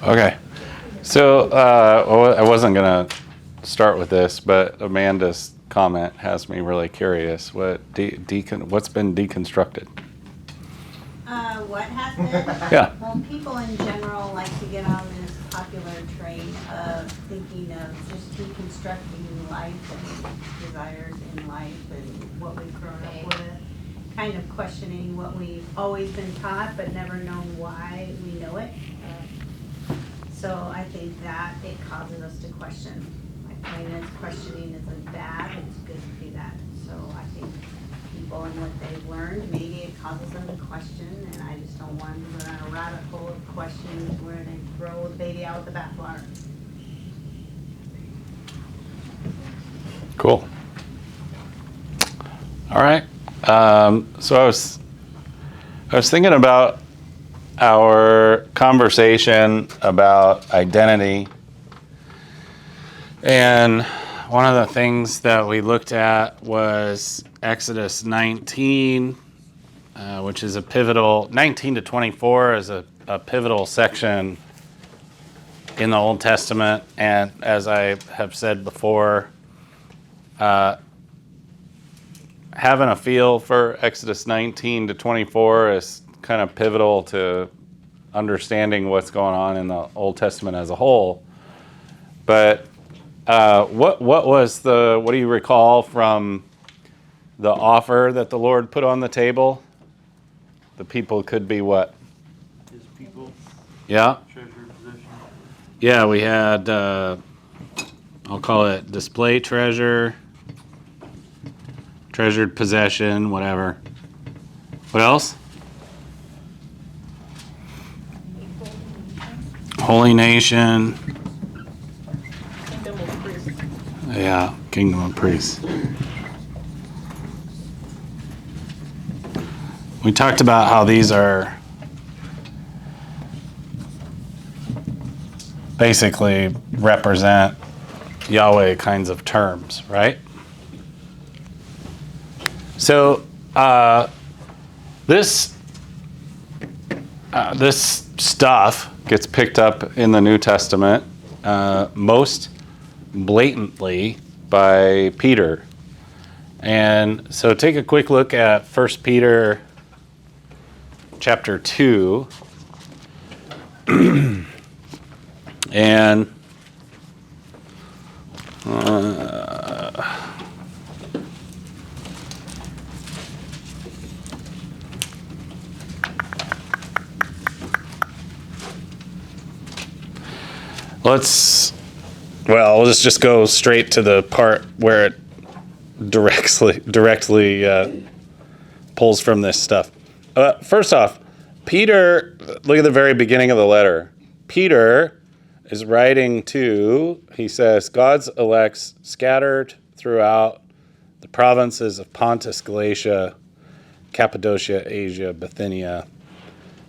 Okay. So I wasn't going to start with this, but Amanda's comment has me really curious. What's been deconstructed? What has been? Yeah. Well, people in general like to get on this popular train of thinking of just deconstructing life and desires in life and what we've grown up with, kind of questioning what we've always been taught but never known why we know it. So I think that it causes us to question. My point is, questioning isn't bad, it's good to do that. So I think people and what they've learned, maybe it causes them to question, and I just don't want them to go down a rabbit hole of questions where they throw the baby out with the bathwater. Cool. All right. So I was thinking about our conversation about identity, and one of the things that we looked at was Exodus 19, which is a pivotal, 19 to 24 is a pivotal section in the Old Testament. And as I have said before, having a feel for Exodus 19 to 24 is kind of pivotal to understanding what's going on in the Old Testament as a whole. But what do you recall from the offer that the Lord put on the table? The people could be what? His people. Yeah. Treasured possession. Yeah, we had, I'll call it display treasure, treasured possession, whatever. What else? Holy nation. Kingdom of priests. Yeah, kingdom of priests. We talked about how these are basically represent Yahweh kinds of terms, right? So this stuff gets picked up in the New Testament most blatantly by Peter. And so take a quick look at 1 Peter chapter 2. And we'll just go straight to the part where it directly pulls from this stuff. First off, Peter, look at the very beginning of the letter. Peter is writing to, he says, God's elects scattered throughout the provinces of Pontus, Galatia, Cappadocia, Asia, Bithynia,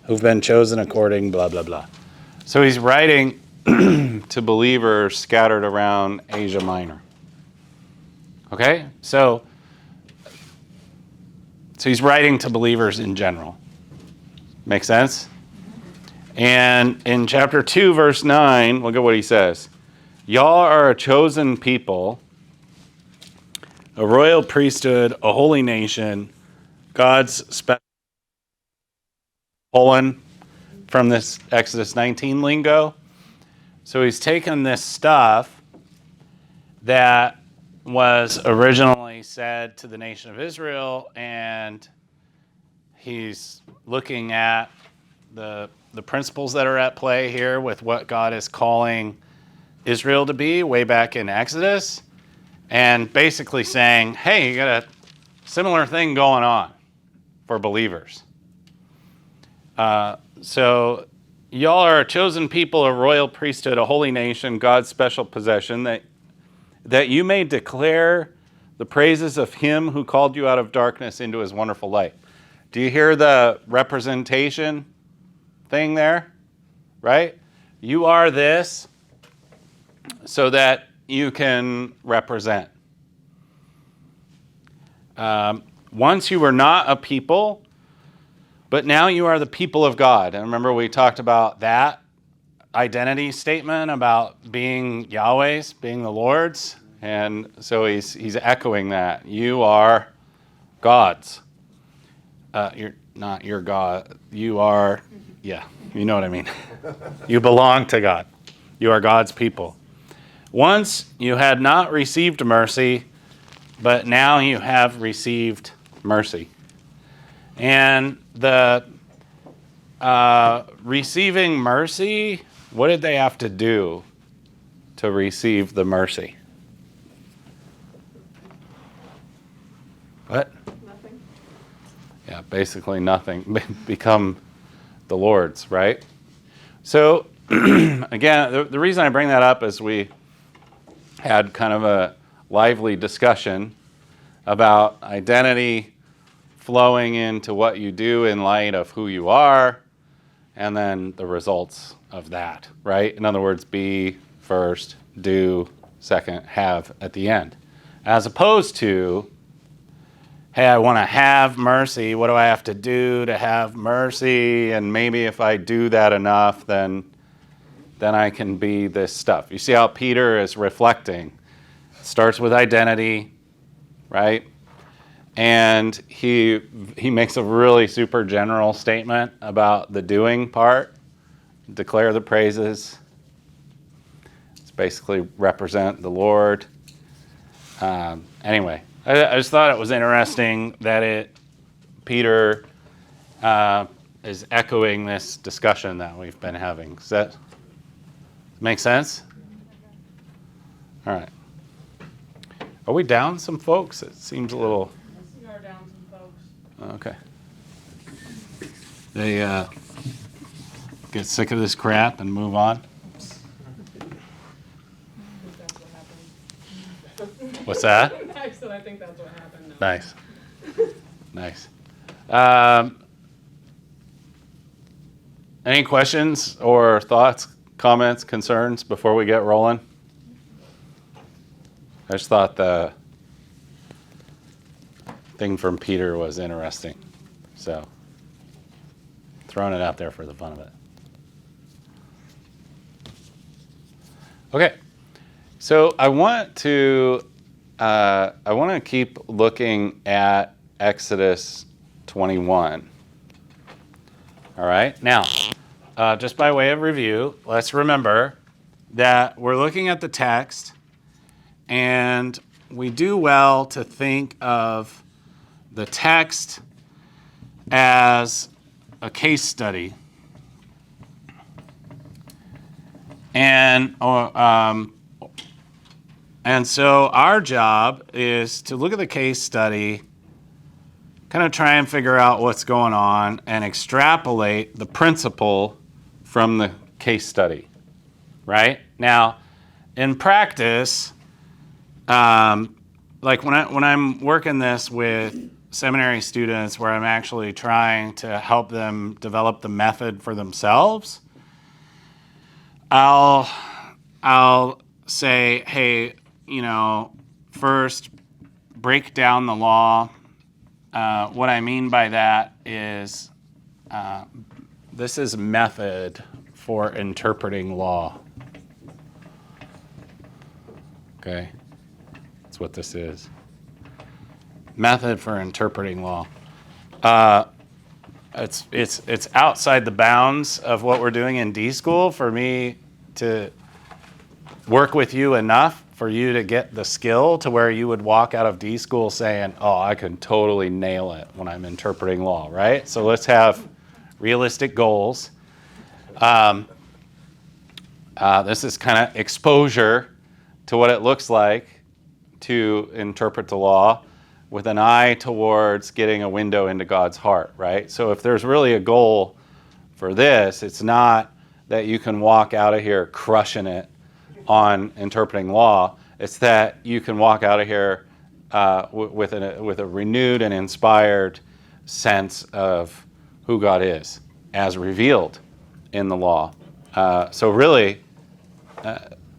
who've been chosen according blah, blah, blah. So he's writing to believers scattered around Asia Minor. Okay? So he's writing to believers in general. Make sense? And in chapter 2, verse 9, look at what he says. Y'all are a chosen people, a royal priesthood, a holy nation, God's special. Pulling from this Exodus 19 lingo. So he's taken this stuff that was originally said to the nation of Israel, and he's looking at the principles that are at play here with what God is calling Israel to be way back in Exodus, and basically saying, hey, you got a similar thing going on for believers. So y'all are a chosen people, a royal priesthood, a holy nation, God's special possession, that you may declare the praises of him who called you out of darkness into his wonderful light. Do you hear the representation thing there? Right? You are this so that you can represent. Once you were not a people, but now you are the people of God. And remember we talked about that identity statement about being Yahweh's, being the Lord's. And so he's echoing that. You are God's. You're not your God. You are, yeah, you know what I mean. You belong to God. You are God's people. Once you had not received mercy, but now you have received mercy. And the receiving mercy, what did they have to do to receive the mercy? What? Nothing. Yeah, basically nothing. Become the Lord's, right? So, again, the reason I bring that up is we had kind of a lively discussion about identity flowing into what you do in light of who you are, and then the results of that, right? In other words, be first, do second, have at the end. As opposed to, hey, I want to have mercy. What do I have to do to have mercy? And maybe if I do that enough, then I can be this stuff. You see how Peter is reflecting. It starts with identity, right? And he makes a really super general statement about the doing part. Declare the praises. It's basically represent the Lord. Anyway, I just thought it was interesting that Peter is echoing this discussion that we've been having. Does that make sense? All right. Are we down some folks? It seems a little... We are down some folks. Okay. They get sick of this crap and move on? That's what happened. What's that? I said I think that's what happened. No. Nice. Nice. Any questions or thoughts, comments, concerns before we get rolling? I just thought the thing from Peter was interesting. So, throwing it out there for the fun of it. Okay. So I want to keep looking at Exodus 21. All right. Now, just by way of review, let's remember that we're looking at the text, and we do well to think of the text as a case study. And so our job is to look at the case study, kind of try and figure out what's going on, and extrapolate the principle from the case study, right? Now, in practice, like when I'm working this with seminary students where I'm actually trying to help them develop the method for themselves, I'll say, hey, first break down the law. What I mean by that is this is method for interpreting law. Okay, that's what this is. Method for interpreting law. It's outside the bounds of what we're doing in D school for me to work with you enough for you to get the skill to where you would walk out of D school saying, oh, I can totally nail it when I'm interpreting law, right? So let's have realistic goals. This is kind of exposure to what it looks like to interpret the law with an eye towards getting a window into God's heart, right? So if there's really a goal for this, it's not that you can walk out of here crushing it on interpreting law. It's that you can walk out of here with a renewed and inspired sense of who God is as revealed in the law. So really,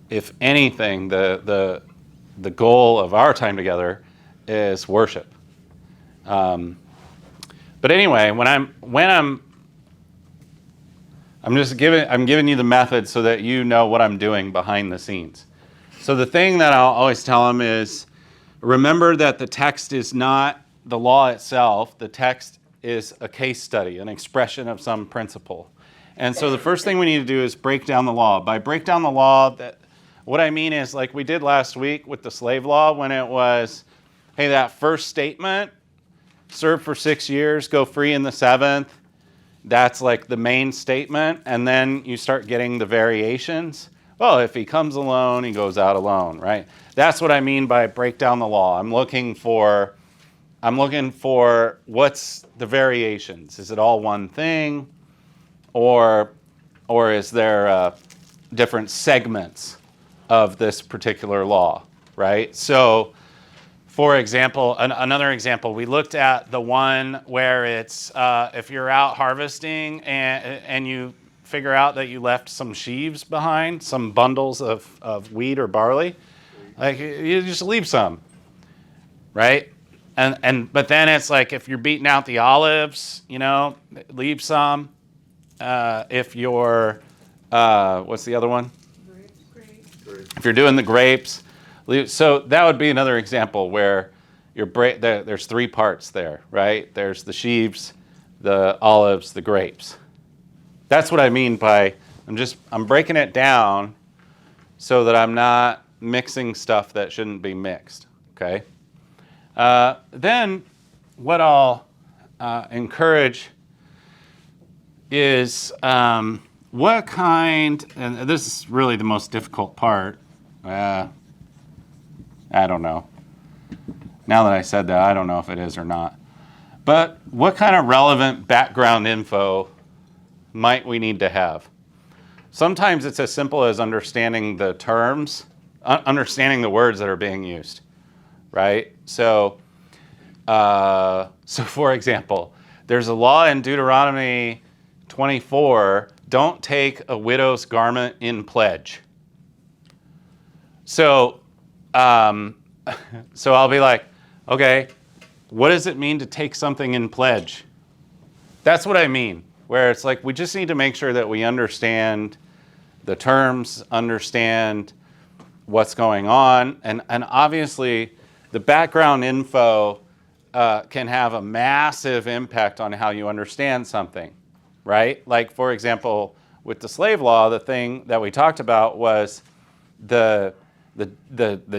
if anything, the goal of our time together is worship. But anyway, when I'm I'm giving you the method so that you know what I'm doing behind the scenes. So the thing that I'll always tell them is, remember that the text is not the law itself. The text is a case study, an expression of some principle. And so the first thing we need to do is break down the law. By break down the law, what I mean is like we did last week with the slave law when it was, hey, that first statement, serve for 6 years, go free in the seventh. That's like the main statement, and then you start getting the variations. Well, if he comes alone, he goes out alone, right? That's what I mean by break down the law. I'm looking for what's the variations. Is it all one thing, or is there different segments of this particular law, right? So, for example, another example, we looked at the one where it's if you're out harvesting and you figure out that you left some sheaves behind, some bundles of wheat or barley, like you just leave some, right? But then it's like if you're beating out the olives, leave some. If you're what's the other one? Grapes. If you're doing the grapes. So that would be another example where there's three parts there, right? There's the sheaves, the olives, the grapes. That's what I mean by I'm breaking it down so that I'm not mixing stuff that shouldn't be mixed, okay? Then what I'll encourage is what kind, and this is really the most difficult part, I don't know. Now that I said that, I don't know if it is or not. But what kind of relevant background info might we need to have? Sometimes it's as simple as understanding the terms, understanding the words that are being used, right? So for example, there's a law in Deuteronomy 24, don't take a widow's garment in pledge. So I'll be like, okay, what does it mean to take something in pledge? That's what I mean, where it's like we just need to make sure that we understand the terms, understand what's going on, and obviously the background info can have a massive impact on how you understand something, right? Like, for example, with the slave law, the thing that we talked about was the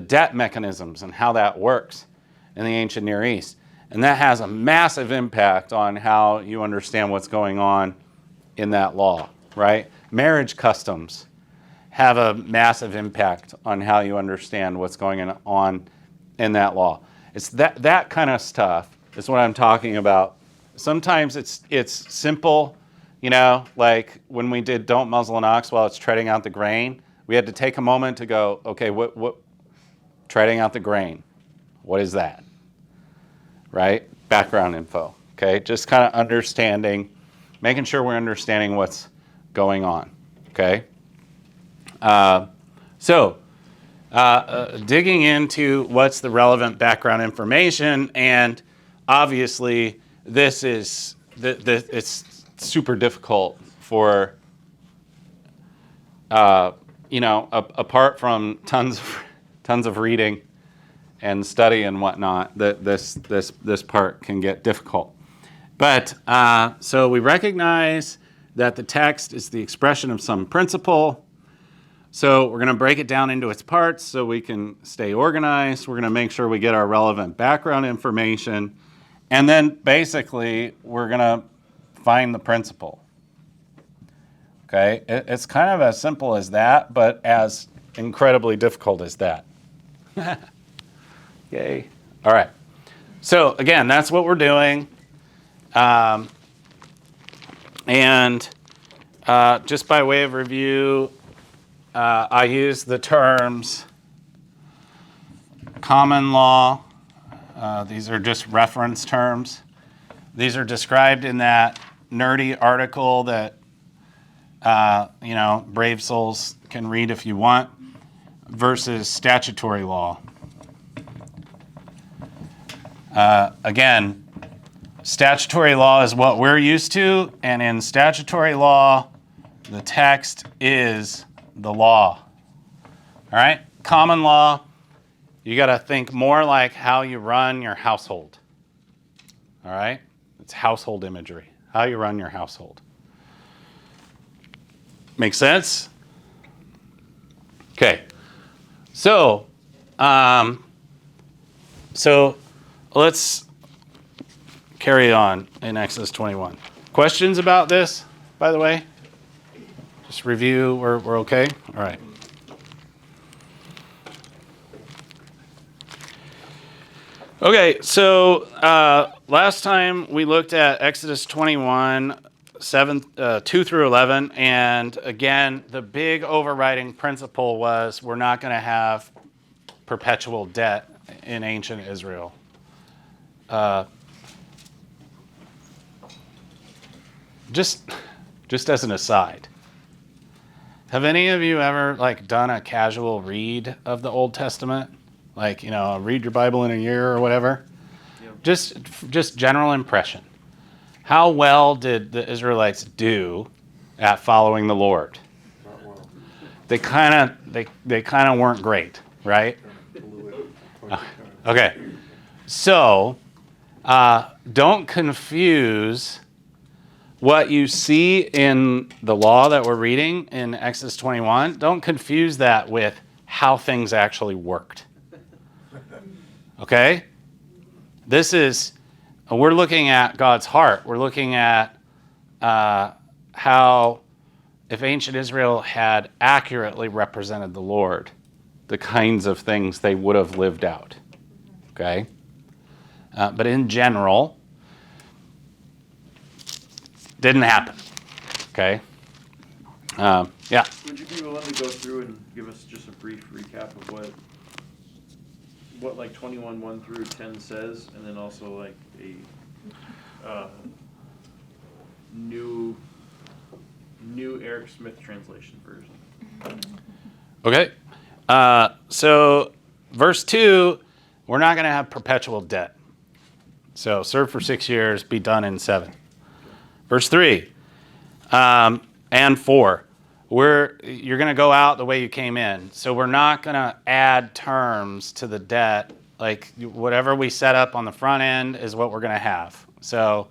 debt mechanisms and how that works in the ancient Near East. And that has a massive impact on how you understand what's going on in that law, right? Marriage customs have a massive impact on how you understand what's going on in that law. It's that kind of stuff is what I'm talking about. Sometimes it's simple, like when we did don't muzzle an ox while it's treading out the grain. We had to take a moment to go, okay, what treading out the grain, what is that? Right? Background info, okay? Just kind of understanding, making sure we're understanding what's going on, okay? Digging into what's the relevant background information, and obviously it's super difficult for apart from tons of reading and study and whatnot, that this part can get difficult. But so we recognize that the text is the expression of some principle. So we're going to break it down into its parts so we can stay organized. We're going to make sure we get our relevant background information. And then basically we're going to find the principle. Okay, it's kind of as simple as that, but as incredibly difficult as that. Yay. All right. So again, that's what we're doing. And just by way of review, I use the terms common law. These are just reference terms. These are described in that nerdy article that brave souls can read if you want, versus statutory law. Again, statutory law is what we're used to, and in statutory law, The text is the law. All right? Common law, you got to think more like how you run your household. All right? It's household imagery. How you run your household. Make sense? Okay. So let's carry on in Exodus 21. Questions about this, by the way? Just review, we're okay? All right. Okay, so last time we looked at Exodus 21, 2 through 11, and again, the big overriding principle was we're not going to have perpetual debt in ancient Israel. Just as an aside, have any of you ever done a casual read of the Old Testament? Read your Bible in a year or whatever? Yep. Just general impression. How well did the Israelites do at following the Lord? Not well. They kind of weren't great, right? Blew it 20 times. Okay. So, don't confuse what you see in the law that we're reading in Exodus 21. Don't confuse that with how things actually worked. Okay? We're looking at God's heart. We're looking at how, if ancient Israel had accurately represented the Lord, the kinds of things they would have lived out. Okay? But in general, didn't happen. Okay? Yeah. Would you be willing to go through and give us just a brief recap of what 21, 1 through 10 says, and then also a new Eric Smith translation version? Okay. So, verse 2, we're not going to have perpetual debt. So, serve for 6 years, be done in 7. Verse 3 and 4, you're going to go out the way you came in. So, we're not going to add terms to the debt. Whatever we set up on the front end is what we're going to have. So,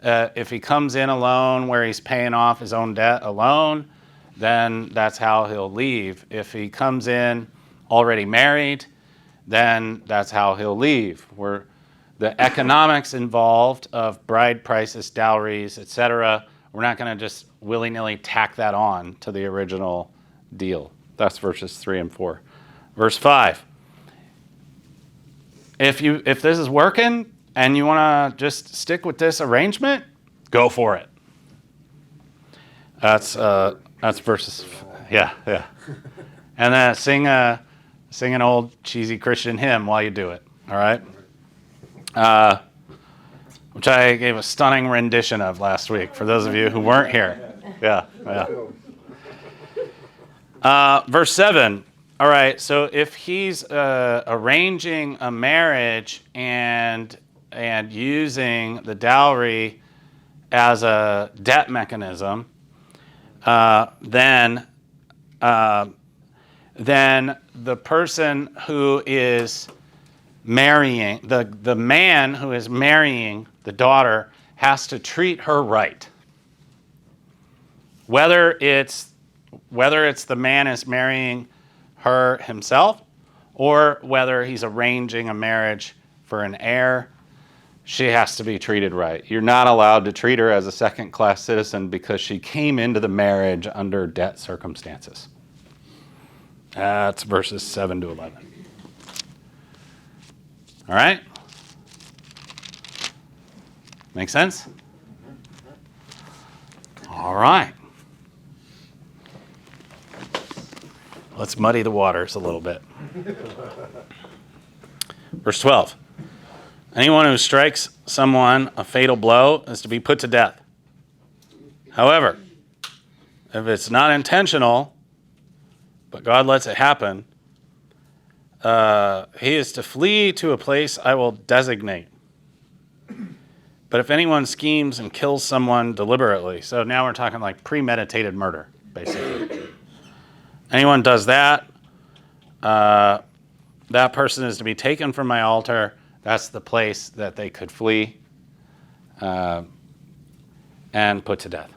if he comes in alone where he's paying off his own debt alone, then that's how he'll leave. If he comes in already married, then that's how he'll leave. The economics involved of bride prices, dowries, etc., we're not going to just willy-nilly tack that on to the original deal. That's verses 3 and 4. Verse 5. If this is working and you want to just stick with this arrangement, go for it. That's verses. Yeah. And then sing an old cheesy Christian hymn while you do it. All right. Which I gave a stunning rendition of last week for those of you who weren't here. Yeah. Verse 7. All right, so if he's arranging a marriage and using the dowry as a debt mechanism, then the person who is marrying, the man who is marrying the daughter has to treat her right. Whether it's the man is marrying her himself or whether he's arranging a marriage for an heir, she has to be treated right. You're not allowed to treat her as a second-class citizen because she came into the marriage under debt circumstances. That's verses 7 to 11. All right? Make sense? All right. Let's muddy the waters a little bit. Verse 12. Anyone who strikes someone a fatal blow is to be put to death. However, if it's not intentional, but God lets it happen, he is to flee to a place I will designate. But if anyone schemes and kills someone deliberately, so now we're talking like premeditated murder. basically. Anyone does that, that person is to be taken from my altar. That's the place that they could flee and put to death.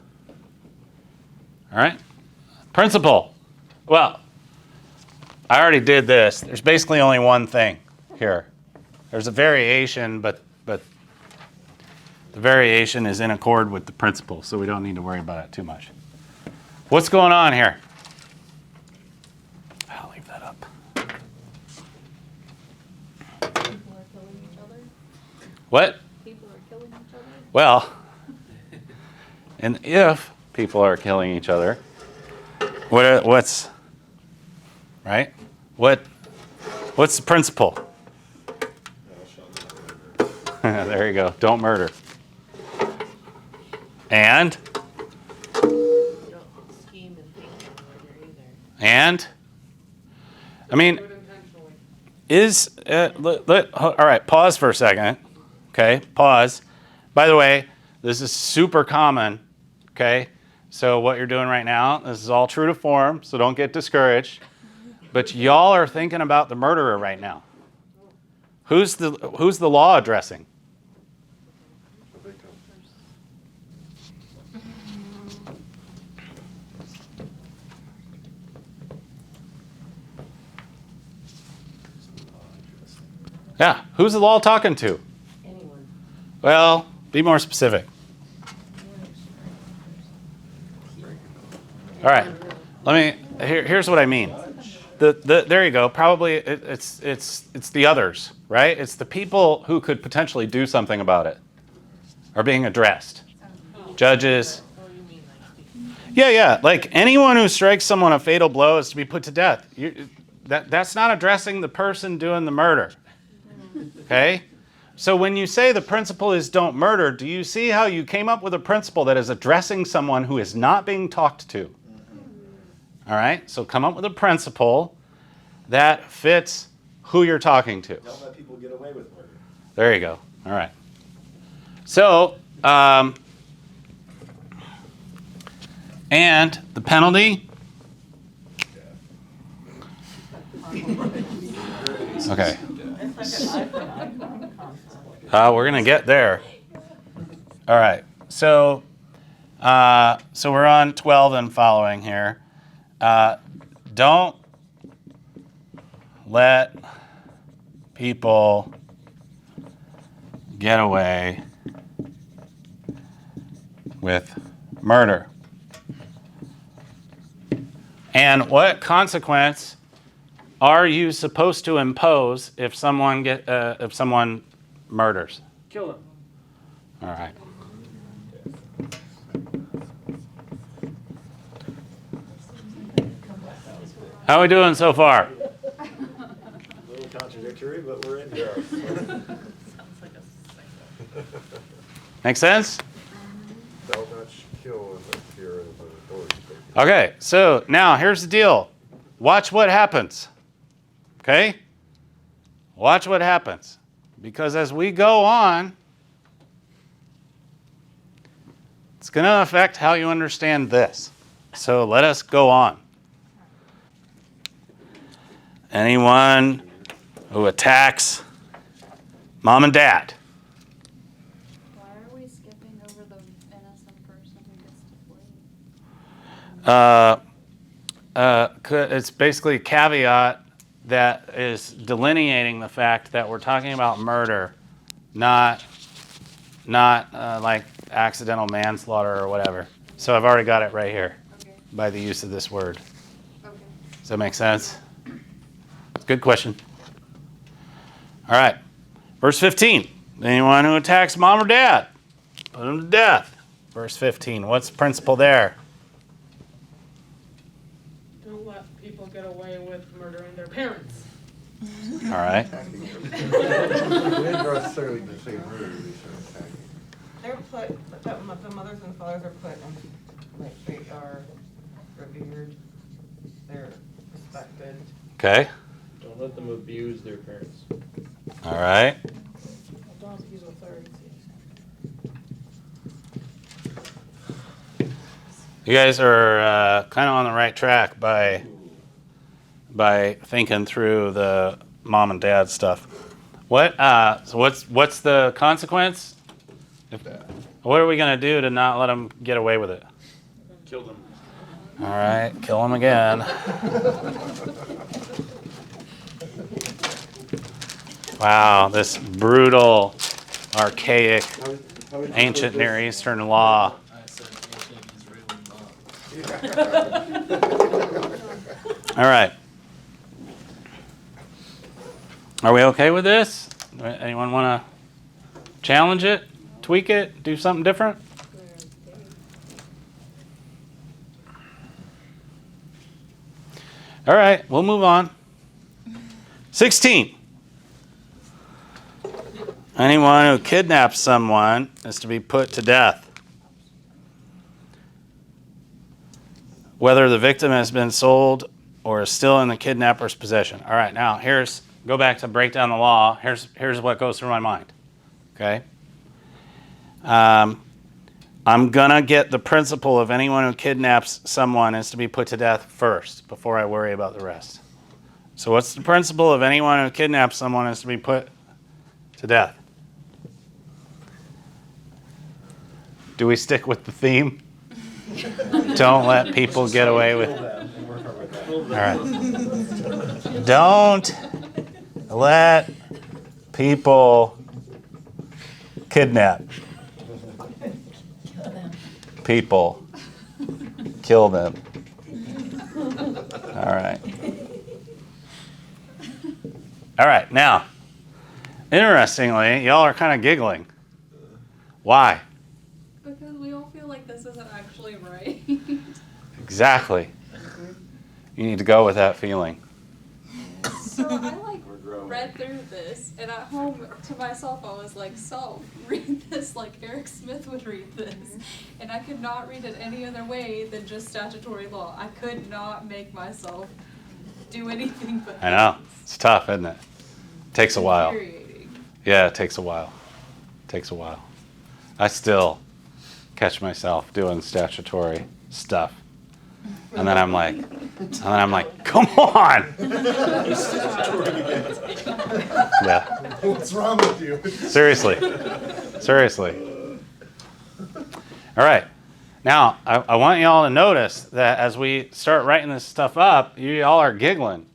All right? Principle. Well, I already did this. There's basically only one thing here. There's a variation, but the variation is in accord with the principle, so we don't need to worry about it too much. What's going on here? I'll leave that up. People are killing each other. What? People are killing each other. Well, and if people are killing each other, what's right? What's the principle? There you go. Don't murder. And You don't scheme and think of murder either. and I mean, is all right? Pause for a second. Okay, pause. By the way, this is super common. Okay, so what you're doing right now, this is all true to form. So don't get discouraged. But y'all are thinking about the murderer right now. Who's the law addressing? The victim. Yeah, who's the law talking to? Anyone. Well, be more specific. All right, here's what I mean. There you go. Probably it's the others, right? It's the people who could potentially do something about it are being addressed. Judges. Oh, you mean like Yeah. Like anyone who strikes someone a fatal blow is to be put to death. That's not addressing the person doing the murder. Okay? So when you say the principle is don't murder, do you see how you came up with a principle that is addressing someone who is not being talked to? All right? So come up with a principle that fits who you're talking to. Don't let people get away with murder. There you go. All right. So, and the penalty? Okay. We're going to get there. All right. So we're on 12 and following here. Don't let people get away with murder. And what consequence are you supposed to impose if someone murders? Kill him. All right. How are we doing so far? A little contradictory, but we're in here. sounds like a psycho. Make sense? Thou not kill in the fear of an authority. Okay, so now here's the deal. Watch what happens. Okay? Watch what happens. Because as we go on, it's going to affect how you understand this. So let us go on. Anyone who attacks mom and dad. Why are we skipping over the innocent person who gets to flee? It's basically a caveat that is delineating the fact that we're talking about murder, not like accidental manslaughter or whatever. So I've already got it right here Okay. by the use of this word. Okay. Does that make sense? Good question. All right. Verse 15. Anyone who attacks mom or dad, put him to death. Verse 15. What's the principle there? Don't let people get away with murdering their parents. All right. We didn't necessarily just say murder, we said attacking. They're put, the mothers and fathers are put in, like, they are revered, they're respected. Okay. Don't let them abuse their parents. All right. Don't use authority. You guys are kind of on the right track by thinking through the mom and dad stuff. So what's the consequence? What are we gonna do to not let them get away with it? Kill them. All right, kill them again. Wow, this brutal, archaic, ancient Near Eastern law. I said ancient Israeli law. All right. Are we okay with this? Anyone want to challenge it, tweak it, do something different? All right, we'll move on. 16. Anyone who kidnaps someone is to be put to death, whether the victim has been sold or is still in the kidnapper's possession. All right, now go back to break down the law. Here's what goes through my mind. Okay? I'm going to get the principle of anyone who kidnaps someone is to be put to death first before I worry about the rest. So what's the principle of anyone who kidnaps someone is to be put to death? Do we stick with the theme? Don't let people get away with it. All right. Don't let people kidnap people. Kill them. All right. All right. Now, interestingly, y'all are kind of giggling. Why? Because we all feel like this isn't actually right. Exactly. You need to go with that feeling. So I read through this, and at home to myself I was like, so read this like Eric Smith would read this. And I could not read it any other way than just statutory law. I could not make myself do anything but I know. It's tough, isn't it? Takes a while. infuriating. Yeah, it takes a while. Takes a while. I still catch myself doing statutory stuff. And then I'm like, come on! Yeah. What's wrong with you? Seriously. All right. Now, I want y'all to notice that as we start writing this stuff up, you all are giggling.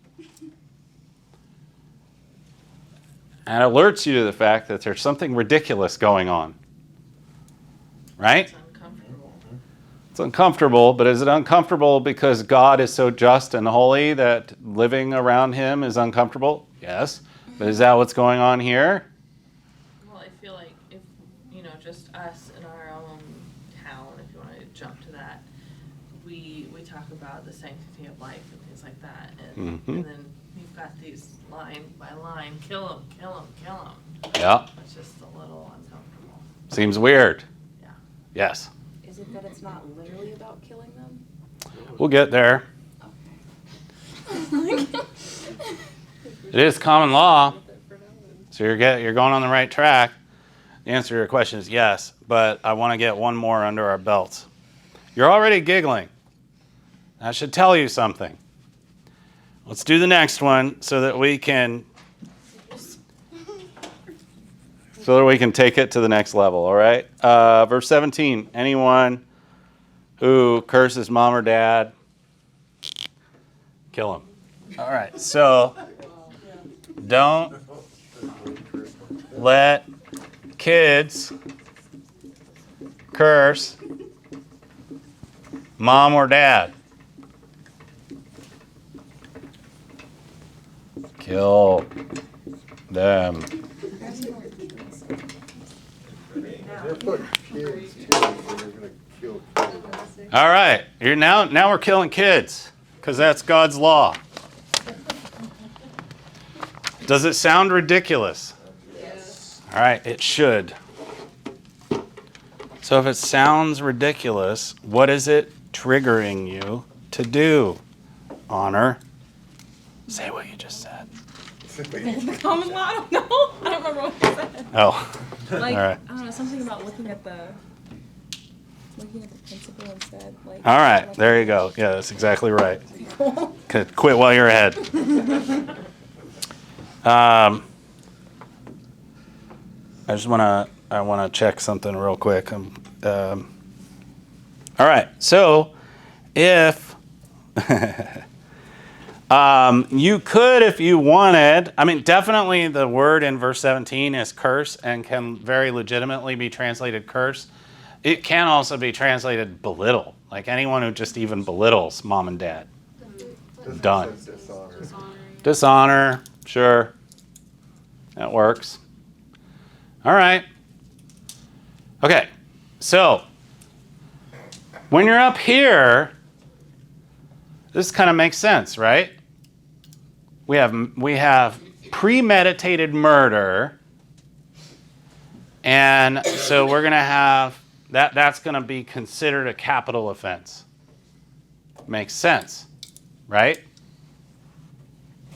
And it alerts you to the fact that there's something ridiculous going on. Right? It's uncomfortable, but is it uncomfortable because God is so just and holy that living around him is uncomfortable? Yes. But is that what's going on here? Well, I feel like if, just us in our own town, if you want to jump to that, we talk about the sanctity of life and things like that. And, and then you've got these line by line, kill them, kill them, kill them. Yeah. It's just a little uncomfortable. Seems weird. Yeah. Yes. Is it that it's not literally about killing them? We'll get there. Okay. It is common law. So you're going on the right track. The answer to your question is yes, but I want to get one more under our belts. You're already giggling. That should tell you something. Let's do the next one so that we can take it to the next level, all right? Verse 17, anyone who curses mom or dad, kill him. All right, so don't let kids curse mom or dad. Kill them. They're putting kids too, so they're gonna kill kids. All right, now we're killing kids because that's God's law. Does it sound ridiculous? Yes. All right, it should. So if it sounds ridiculous, what is it triggering you to do? Honor. Say what you just said. The common law? I don't know. I don't remember what you said. Oh, Like, all right. I don't know, something about looking at the Looking at the principle instead, like. All right, there you go. Yeah, that's exactly right. Quit while you're ahead. I want to check something real quick. All right, so if you could, if you wanted, I mean, definitely the word in verse 17 is curse and can very legitimately be translated curse. It can also be translated belittle, like anyone who just even belittles mom and dad. Done. Dishonor, sure. That works. All right. Okay, so when you're up here, this kind of makes sense, right? We have premeditated murder, and so we're going to have that's going to be considered a capital offense. Makes sense, right?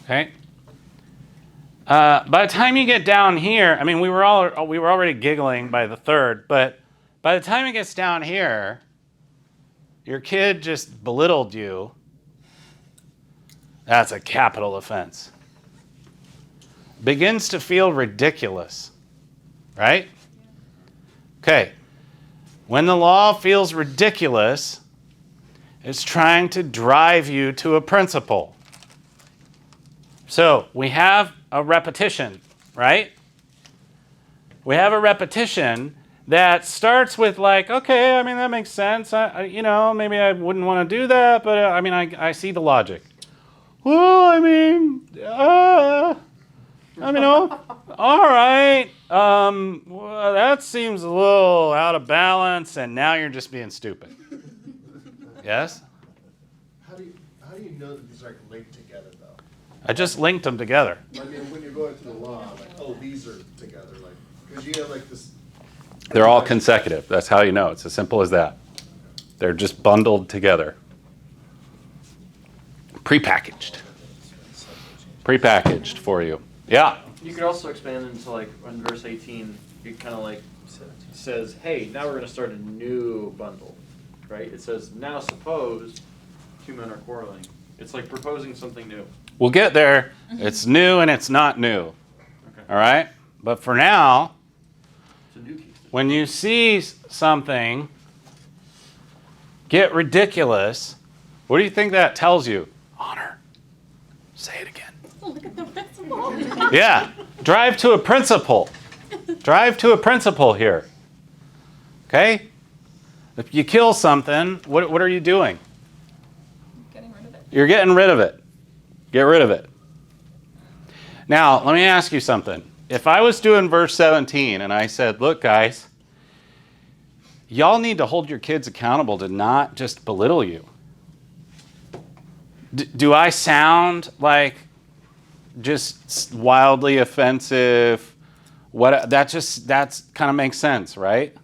Okay. By the time you get down here, I mean, we were already giggling by the third, but by the time it gets down here, your kid just belittled you. That's a capital offense. Begins to feel ridiculous, right? Okay. When the law feels ridiculous, it's trying to drive you to a principle. So we have a repetition, right? We have a repetition that starts with like, okay, I mean, that makes sense. Maybe I wouldn't want to do that, but I see the logic. Well, all right. Well, that seems a little out of balance, and now you're just being stupid. Yes? How do you know that these are linked together, though? I just linked them together. I mean, when you're going through the law, like, oh, these are together, like, because you have like this. They're all consecutive. That's how you know. It's as simple as that. They're just bundled together. Prepackaged for you. Yeah. You could also expand into like in verse 18, it kind of like says, hey, now we're going to start a new bundle, right? It says, now suppose two men are quarreling. It's like proposing something new. We'll get there. It's new and it's not new. Okay. All right? But for now, It's a new case. when you see something get ridiculous, what do you think that tells you? Honor. Say it again. Look at the principle. Yeah. Drive to a principle. Drive to a principle here. Okay? If you kill something, what are you doing? Getting rid of it. You're getting rid of it. Get rid of it. Now, let me ask you something. If I was doing verse 17 and I said, look, guys, y'all need to hold your kids accountable to not just belittle you. Do I sound like just wildly offensive? That's kind of makes sense, right?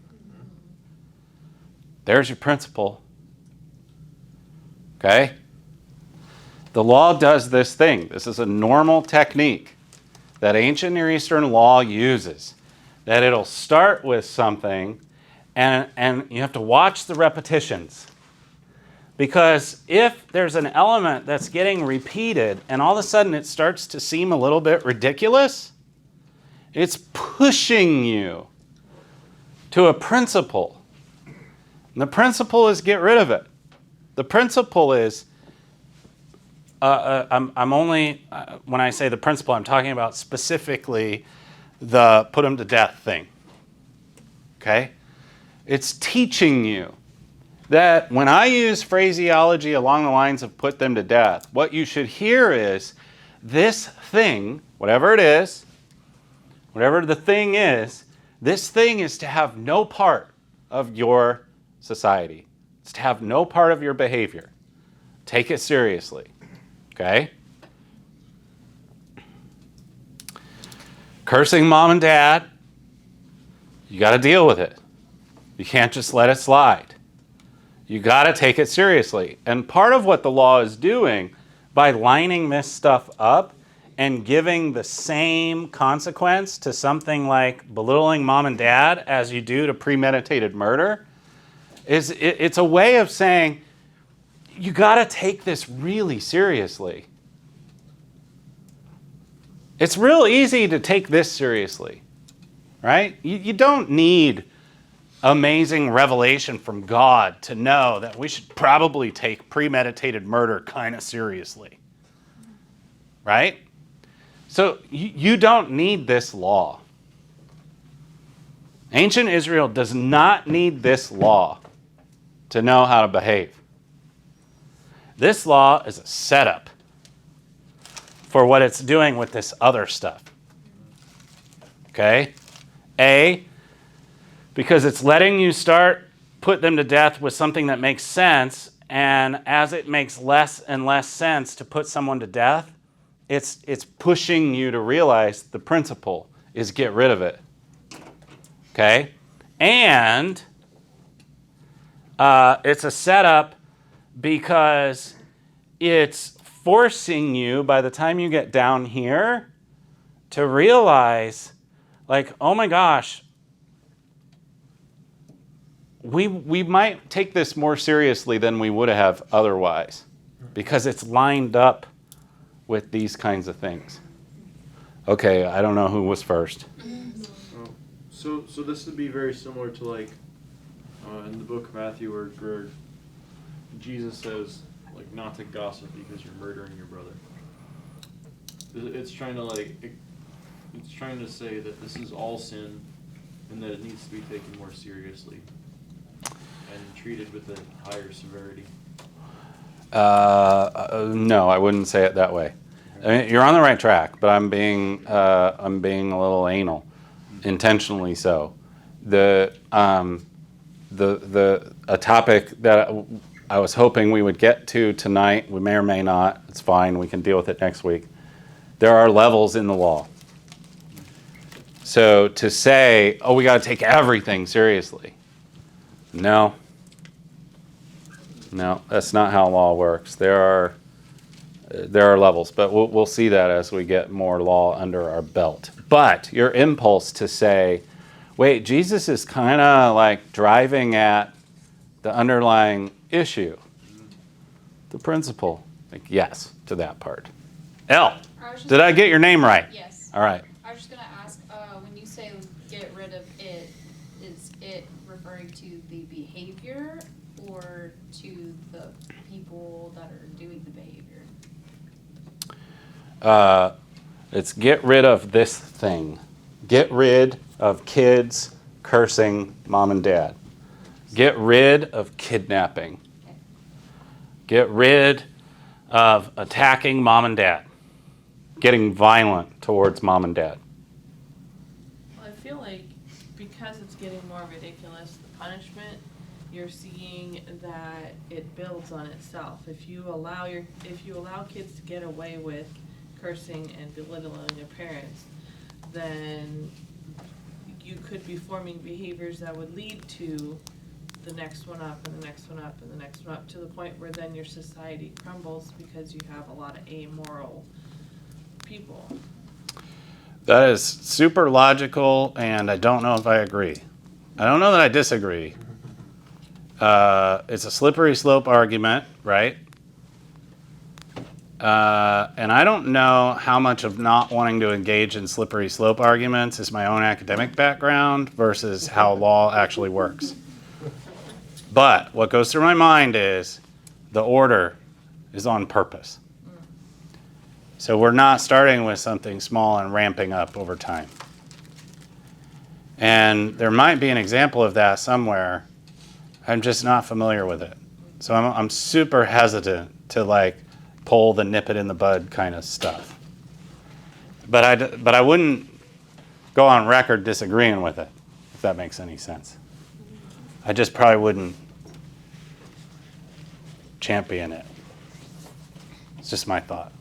There's your principle. Okay? The law does this thing. This is a normal technique that ancient Near Eastern law uses. That it'll start with something and you have to watch the repetitions. Because if there's an element that's getting repeated and all of a sudden it starts to seem a little bit ridiculous, it's pushing you to a principle. And the principle is get rid of it. The principle is, when I say the principle, I'm talking about specifically the put them to death thing. Okay? It's teaching you that when I use phraseology along the lines of put them to death, what you should hear is this thing, whatever it is, whatever the thing is, this thing is to have no part of your society. It's to have no part of your behavior. Take it seriously. Okay? Cursing mom and dad, you got to deal with it. You can't just let it slide. You got to take it seriously. And part of what the law is doing by lining this stuff up and giving the same consequence to something like belittling mom and dad as you do to premeditated murder It's a way of saying, you got to take this really seriously. It's real easy to take this seriously, right? You don't need amazing revelation from God to know that we should probably take premeditated murder kind of seriously, right? So you don't need this law. Ancient Israel does not need this law to know how to behave. This law is a setup for what it's doing with this other stuff. Okay? Because it's letting you put them to death with something that makes sense, and as it makes less and less sense to put someone to death, it's pushing you to realize the principle is get rid of it. Okay? And it's a setup because it's forcing you, by the time you get down here, to realize, like, oh my gosh, we might take this more seriously than we would have otherwise, because it's lined up with these kinds of things. Okay, I don't know who was first. So this would be very similar to like in the book of Matthew where Jesus says like not to gossip because you're murdering your brother. It's trying to say that this is all sin and that it needs to be taken more seriously and treated with a higher severity. No, I wouldn't say it that way. I mean, you're on the right track, but I'm being a little anal, intentionally so. A topic that I was hoping we would get to tonight, we may or may not. It's fine. We can deal with it next week. There are levels in the law. So to say, oh, we got to take everything seriously. No, that's not how law works. There are levels, but we'll see that as we get more law under our belt. But your impulse to say, wait, Jesus is kind of like driving at the underlying issue, the principle. Like, yes, to that part. L, did I get your name right? Yes. All right. I was just gonna ask, when you say get rid of it, is it referring to the behavior or to the people that are doing the behavior? It's get rid of this thing. Get rid of kids cursing mom and dad. Get rid of kidnapping. Okay. Get rid of attacking mom and dad. Getting violent towards mom and dad. Well, I feel like because it's getting more ridiculous, the punishment, you're seeing that it builds on itself. If you allow kids to get away with cursing and belittling their parents, then you could be forming behaviors that would lead to the next one up and the next one up and the next one up, to the point where then your society crumbles because you have a lot of amoral people. That is super logical, and I don't know if I agree. I don't know that I disagree. It's a slippery slope argument, right? And I don't know how much of not wanting to engage in slippery slope arguments is my own academic background versus how law actually works. But what goes through my mind is the order is on purpose. So we're not starting with something small and ramping up over time. And there might be an example of that somewhere. I'm just not familiar with it. So I'm super hesitant to like pull the nip it in the bud kind of stuff. But I wouldn't go on record disagreeing with it, if that makes any sense. I just probably wouldn't champion it. It's just my thought.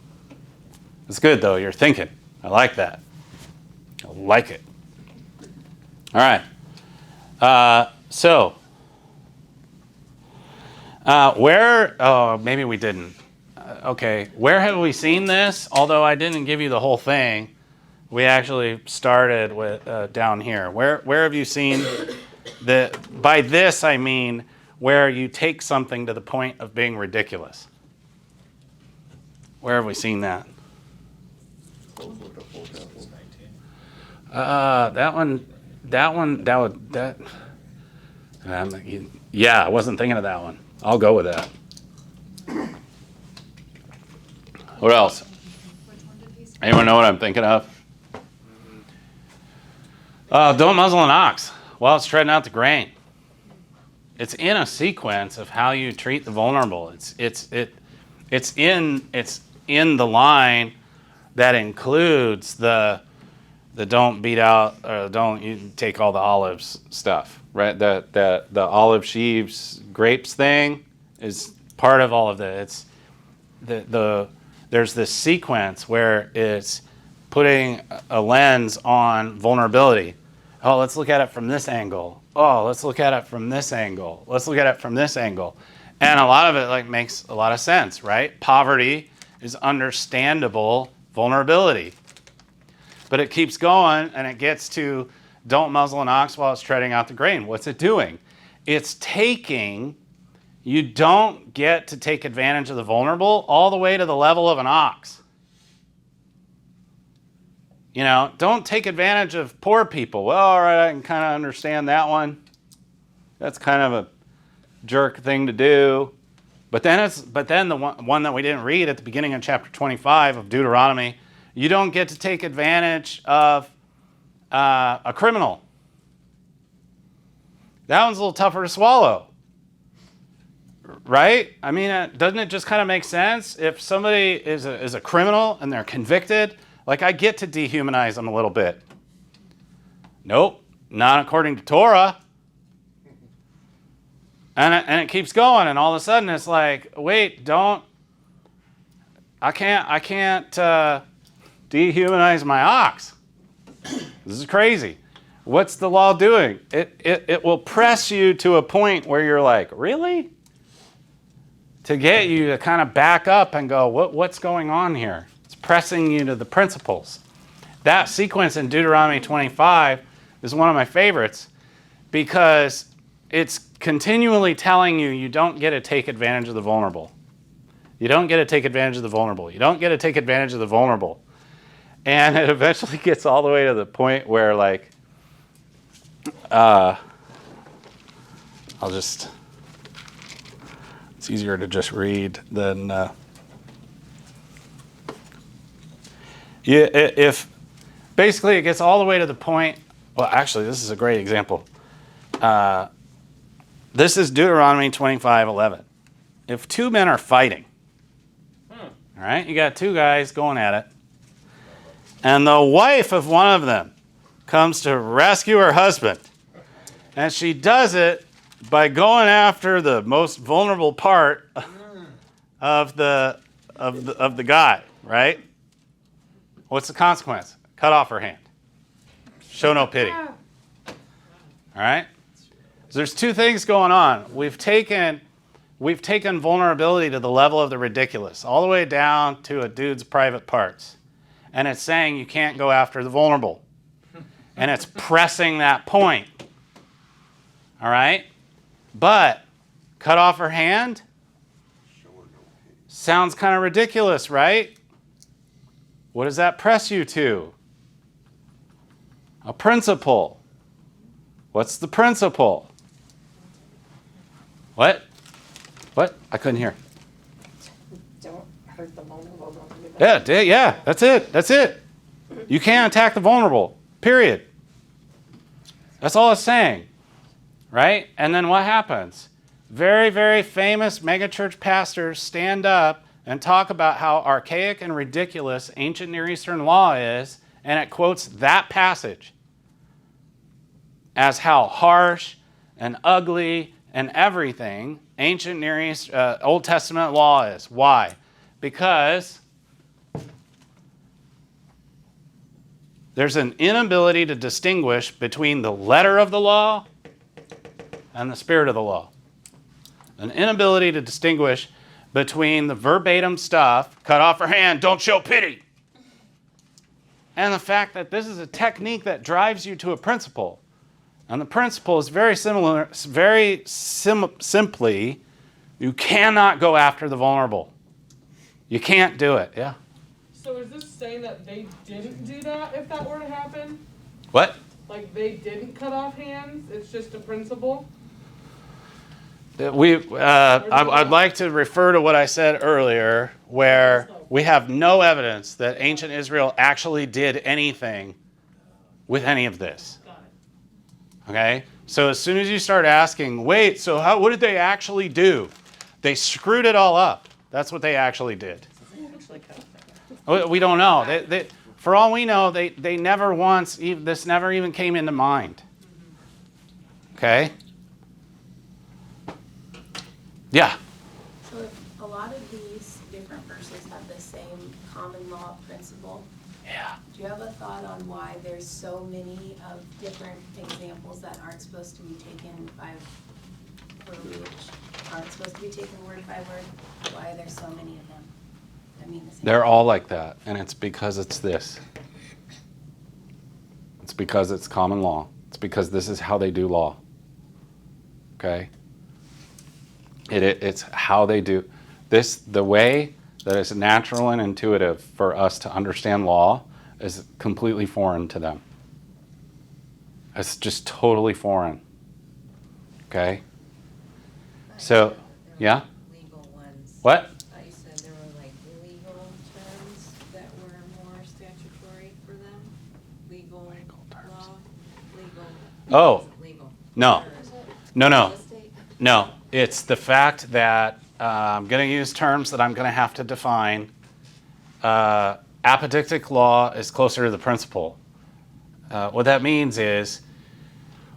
It's good though, you're thinking. I like that. I like it. All right. Maybe we didn't. Okay, where have we seen this? Although I didn't give you the whole thing, we actually started with down here. Where have you seen the? By this I mean where you take something to the point of being ridiculous? Where have we seen that? Yeah, I wasn't thinking of that one. I'll go with that. What else? Anyone know what I'm thinking of? Don't muzzle an ox while it's treading out the grain. It's in a sequence of how you treat the vulnerable. It's in the line that includes the don't beat out or don't you take all the olives stuff, right? The olive sheaves grapes thing is part of all of that. It's there's this sequence where it's putting a lens on vulnerability. Oh, let's look at it from this angle. Oh, let's look at it from this angle. Let's look at it from this angle. And a lot of it like makes a lot of sense, right? Poverty is understandable vulnerability. But it keeps going and it gets to don't muzzle an ox while it's treading out the grain. What's it doing? It's taking, you don't get to take advantage of the vulnerable all the way to the level of an ox. You know, don't take advantage of poor people. Well, all right, I can kind of understand that one. That's kind of a jerk thing to do. But then the one that we didn't read at the beginning of chapter 25 of Deuteronomy, you don't get to take advantage of a criminal. That one's a little tougher to swallow. Right? I mean, doesn't it just kind of make sense? If somebody is a criminal and they're convicted, like I get to dehumanize them a little bit. Nope, not according to Torah. And it keeps going, and all of a sudden it's like, wait, I can't dehumanize my ox. This is crazy. What's the law doing? It will press you to a point where you're like, really? To get you to kind of back up and go, what's going on here? It's pressing you to the principles. That sequence in Deuteronomy 25 is one of my favorites because it's continually telling you you don't get to take advantage of the vulnerable. You don't get to take advantage of the vulnerable. You don't get to take advantage of the vulnerable. And it eventually gets all the way to the point where, like, it's easier to just read than, if basically it gets all the way to the point, well, actually, this is a great example. This is Deuteronomy 25:11. If two men are fighting, all right, you got two guys going at it, and the wife of one of them comes to rescue her husband, and she does it by going after the most vulnerable part of the guy, right? What's the consequence? Cut off her hand. Show no pity. All right? So there's two things going on. We've taken vulnerability to the level of the ridiculous, all the way down to a dude's private parts. And it's saying you can't go after the vulnerable. And it's pressing that point. All right? But cut off her hand? Sounds kind of ridiculous, right? What does that press you to? A principle. What's the principle? What? I couldn't hear. Don't hurt the vulnerable. Yeah, that's it. You can't attack the vulnerable, period. That's all it's saying, right? And then what happens? Very, very famous megachurch pastors stand up and talk about how archaic and ridiculous ancient Near Eastern law is, and it quotes that passage as how harsh and ugly and everything ancient Near East, Old Testament law is. Why? Because there's an inability to distinguish between the letter of the law and the spirit of the law. An inability to distinguish between the verbatim stuff, cut off her hand, don't show pity, and the fact that this is a technique that drives you to a principle. And the principle is very similar, simply, you cannot go after the vulnerable. You can't do it, yeah? So is this saying that they didn't do that if that were to happen? What? Like they didn't cut off hands? It's just a principle? I'd like to refer to what I said earlier, where we have no evidence that ancient Israel actually did anything with any of this. Okay? So as soon as you start asking, wait, so what did they actually do? They screwed it all up. That's what they actually did. We don't know. For all we know, they never once, this never even came into mind. Okay? Yeah. So if a lot of these different verses have the same common law principle, Yeah. do you have a thought on why there's so many of different examples that aren't supposed to be taken by verbiage, aren't supposed to be taken word by word? Why are there so many of them? I mean, the same. They're all like that, and it's because it's this. It's because it's common law. It's because this is how they do law. Okay? It's how they do this. The way that is natural and intuitive for us to understand law is completely foreign to them. It's just totally foreign. Okay? So, yeah? Legal ones. What? You said there were like legal terms that were more statutory for them? Legal terms. law? Legal. Oh, Legal. no. Or is it No. real estate? No. It's the fact that I'm going to use terms that I'm going to have to define. Apodictic law is closer to the principle. What that means is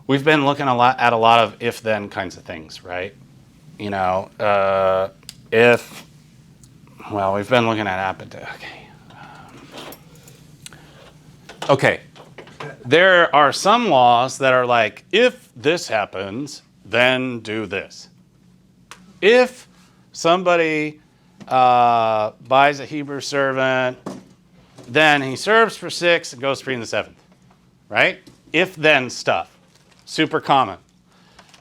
we've been looking at a lot of if-then kinds of things, right? You know, we've been looking at apodictic. Okay. There are some laws that are like, if this happens, then do this. If somebody buys a Hebrew servant, then he serves for 6 and goes free in the 7th, right? If-then stuff, super common.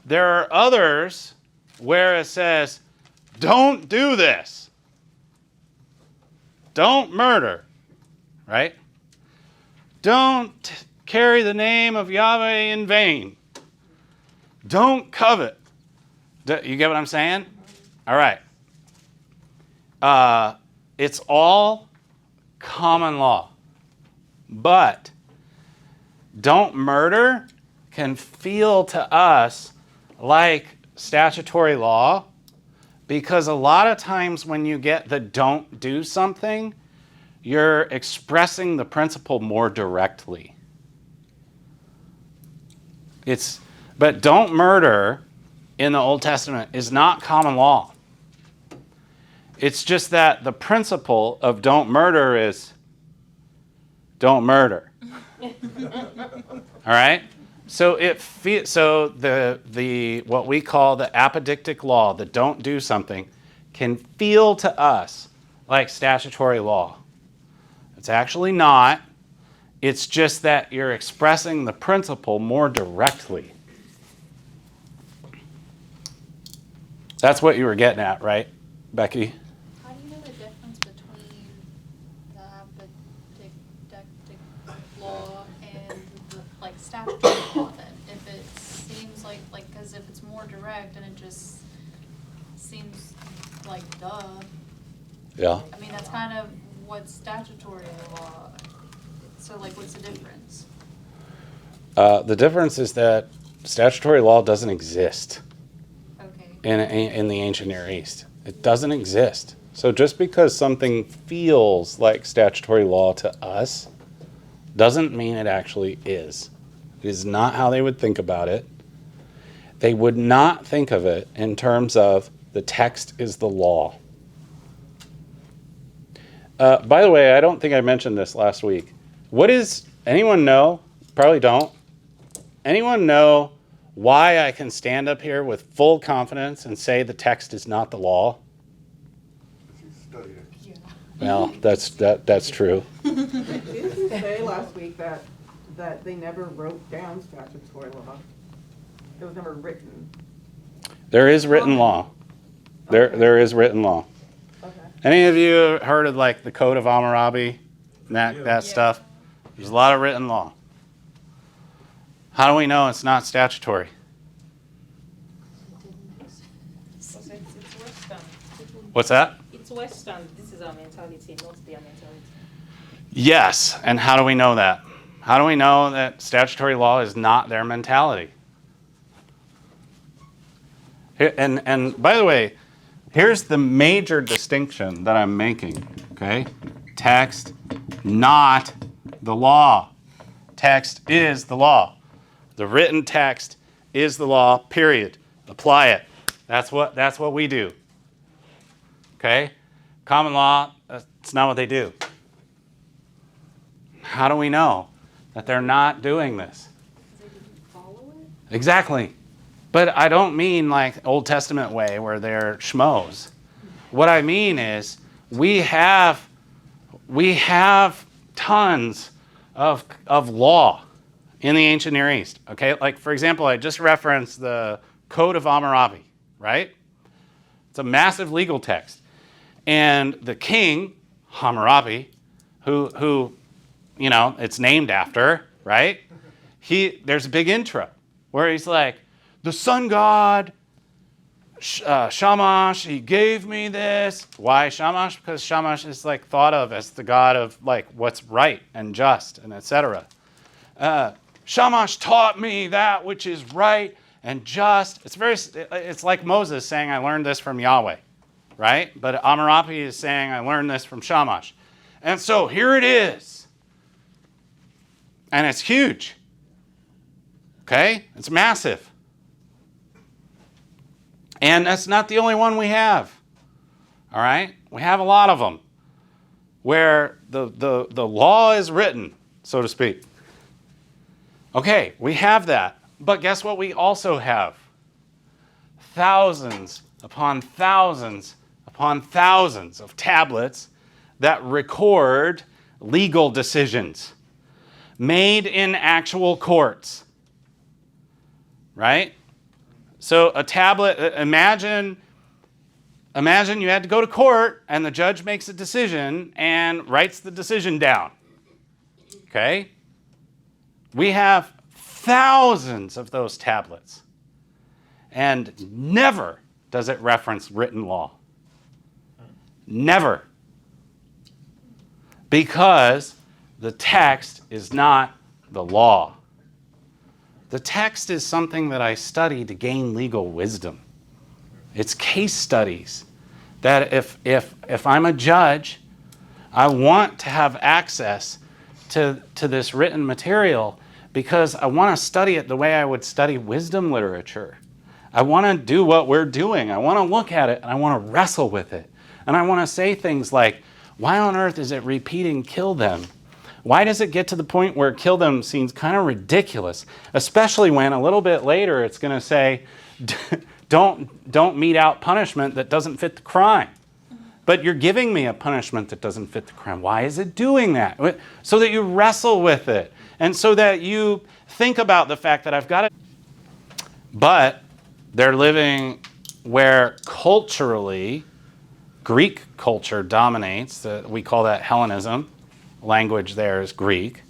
There are others where it says, don't do this. Don't murder, right? Don't carry the name of Yahweh in vain. Don't covet. You get what I'm saying? All right. It's all common law. But don't murder can feel to us like statutory law because a lot of times when you get the don't do something, you're expressing the principle more directly. But don't murder in the Old Testament is not common law. It's just that the principle of don't murder is don't murder. All right? So the what we call the apodictic law, the don't do something, can feel to us like statutory law. It's actually not. It's just that you're expressing the principle more directly. That's what you were getting at, right, Becky? How do you know the difference between the apodictic law and the statutory law then? If it seems like, because if it's more direct and it just seems like duh. Yeah. I mean, that's kind of what statutory law, so what's the difference? The difference is that statutory law doesn't exist in the ancient Near East. It doesn't exist. So just because something feels like statutory law to us doesn't mean it actually is. It is not how they would think about it. They would not think of it in terms of the text is the law. By the way, I don't think I mentioned this last week. Anyone know? Probably don't. Anyone know why I can stand up here with full confidence and say the text is not the law? You studied it. Well, that's true. Didn't you say last week that they never wrote down statutory law? it was never written. There is written law. There is written law. Okay. Any of you heard of like the Code of Hammurabi? That stuff? There's a lot of written law. How do we know it's not statutory? It's Western. What's that? It's Western. This is our mentality, not their mentality. Yes. And how do we know that? How do we know that statutory law is not their mentality? And by the way, here's the major distinction that I'm making, okay? Text, not the law. Text is the law. The written text is the law, period. Apply it. That's what we do. Okay? Common law, that's not what they do. How do we know that they're not doing this? Because they didn't follow it? Exactly. But I don't mean like Old Testament way where they're schmoes. What I mean is we have tons of law in the ancient Near East. Okay, like for example, I just referenced the Code of Hammurabi, right? It's a massive legal text. And the king, Hammurabi, who you know, it's named after, right? There's a big intro where he's like, the sun god, Shamash, he gave me this. Why Shamash? Because Shamash is like thought of as the god of like what's right and just and etc. Shamash taught me that which is right and just. It's like Moses saying, I learned this from Yahweh, right? But Hammurabi is saying, I learned this from Shamash. And so here it is. And it's huge. Okay? It's massive. And that's not the only one we have. All right? We have a lot of them where the law is written, so to speak. Okay, we have that. But guess what we also have? Thousands upon thousands upon thousands of tablets that record legal decisions made in actual courts. Right? So a tablet, imagine you had to go to court and the judge makes a decision and writes the decision down. Okay? We have thousands of those tablets. And never does it reference written law. Never. Because the text is not the law. The text is something that I study to gain legal wisdom. It's case studies that if I'm a judge, I want to have access to this written material because I want to study it the way I would study wisdom literature. I want to do what we're doing. I want to look at it and I want to wrestle with it. And I want to say things like, why on earth is it repeating kill them? Why does it get to the point where kill them seems kind of ridiculous? Especially when a little bit later it's going to say, don't mete out punishment that doesn't fit the crime. But you're giving me a punishment that doesn't fit the crime. Why is it doing that? So that you wrestle with it. And so that you think about the fact that I've got it. But they're living where culturally, Greek culture dominates. We call that Hellenism. Language there is Greek.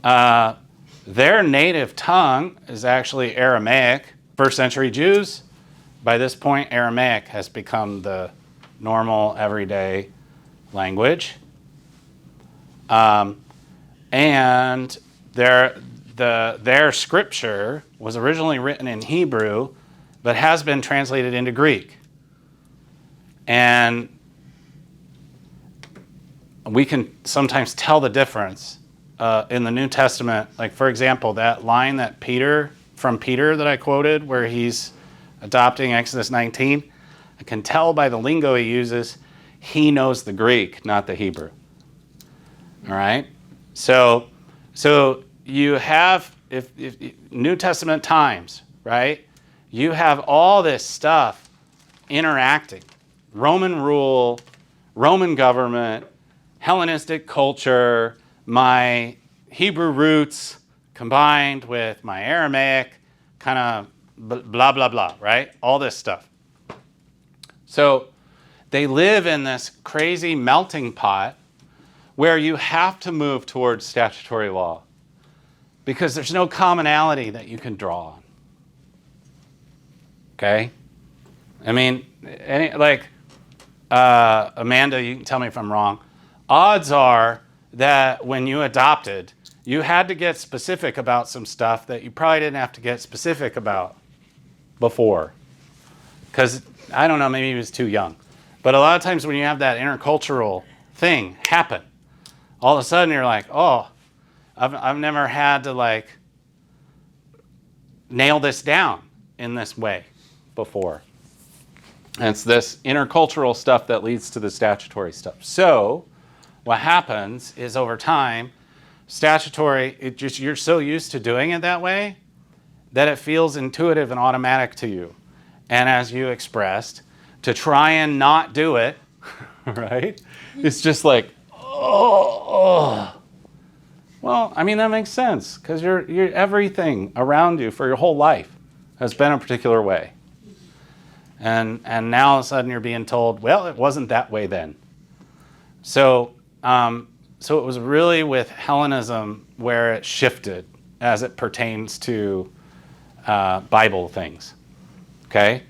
Their native tongue is actually Aramaic. First century Jews, by this point, Aramaic has become the normal, everyday language. And their scripture was originally written in Hebrew, but has been translated into Greek. And we can sometimes tell the difference in the New Testament. Like, for example, that line that from Peter that I quoted, where he's adopting Exodus 19, I can tell by the lingo he uses, he knows the Greek, not the Hebrew. All right? So you have, if New Testament times, right? You have all this stuff interacting. Roman rule, Roman government, Hellenistic culture, my Hebrew roots combined with my Aramaic, kind of blah, blah, blah, right? All this stuff. So they live in this crazy melting pot where you have to move towards statutory law because there's no commonality that you can draw on. Okay? I mean, Amanda, you can tell me if I'm wrong. Odds are that when you adopted, you had to get specific about some stuff that you probably didn't have to get specific about before. Because, I don't know, maybe he was too young. But a lot of times when you have that intercultural thing happen, all of a sudden you're like, oh, I've never had to like nail this down in this way before. And it's this intercultural stuff that leads to the statutory stuff. So what happens is over time, statutory, you're so used to doing it that way that it feels intuitive and automatic to you. And as you expressed, to try and not do it, right? It's just like, oh. Well, I mean, that makes sense because you're everything around you for your whole life has been a particular way. And now all of a sudden you're being told, well, it wasn't that way then. So it was really with Hellenism where it shifted as it pertains to Bible things. Okay?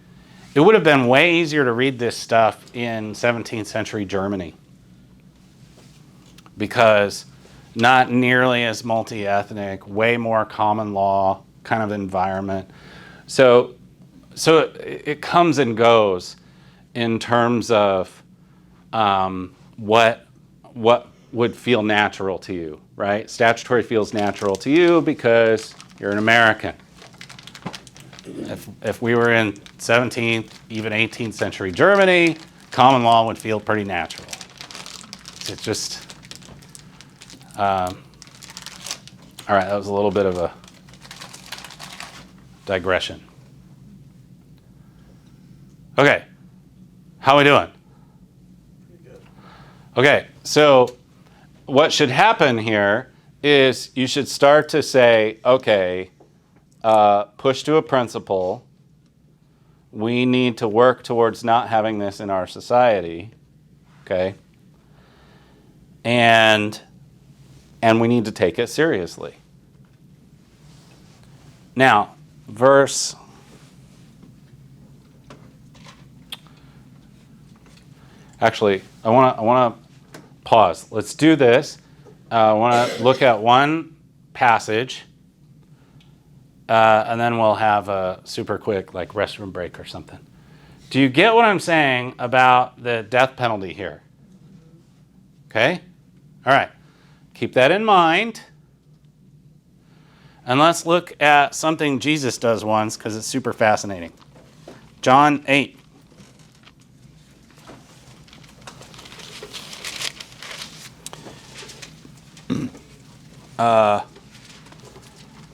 It would have been way easier to read this stuff in 17th century Germany because not nearly as multi-ethnic, way more common law kind of environment. So it comes and goes in terms of what would feel natural to you, right? Statutory feels natural to you because you're an American. If we were in 17th, even 18th century Germany, common law would feel pretty natural. It's just, all right, that was a little bit of a digression. Okay, how are we doing? Okay, so what should happen here is you should start to say, okay, push to a principle. We need to work towards not having this in our society, okay? And we need to take it seriously. Now, Actually, I want to pause. Let's do this. I want to look at one passage, and then we'll have a super quick like restroom break or something. Do you get what I'm saying about the death penalty here? Okay? All right. Keep that in mind. And let's look at something Jesus does once because it's super fascinating. John 8.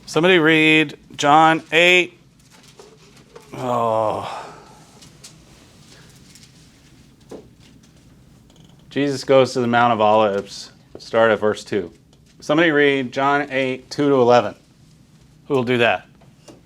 Somebody read John 8. Oh. Jesus goes to the Mount of Olives. Start at verse 2. Somebody read John 8, 2 to 11. Who will do that?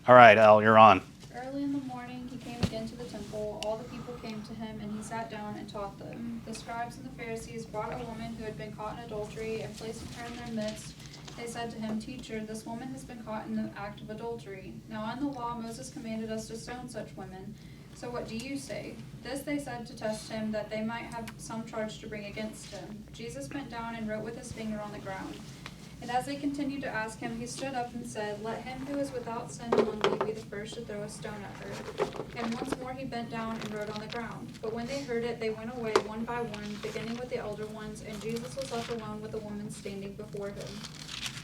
All right, Al, you're on. Early in the morning he came again to the temple. All the people came to him, and he sat down and taught them. The scribes and the Pharisees brought a woman who had been caught in adultery, and placing her in their midst, they said to him, "Teacher, this woman has been caught in the act of adultery. Now in the law Moses commanded us to stone such women. So what do you say?" This they said to test him, that they might have some charge to bring against him. Jesus bent down and wrote with his finger on the ground. And as they continued to ask him, he stood up and said, "Let him who is without sin among you be the first to throw a stone at her." And once more he bent down and wrote on the ground. But when they heard it, they went away one by one, beginning with the elder ones, and Jesus was left alone with the woman standing before him.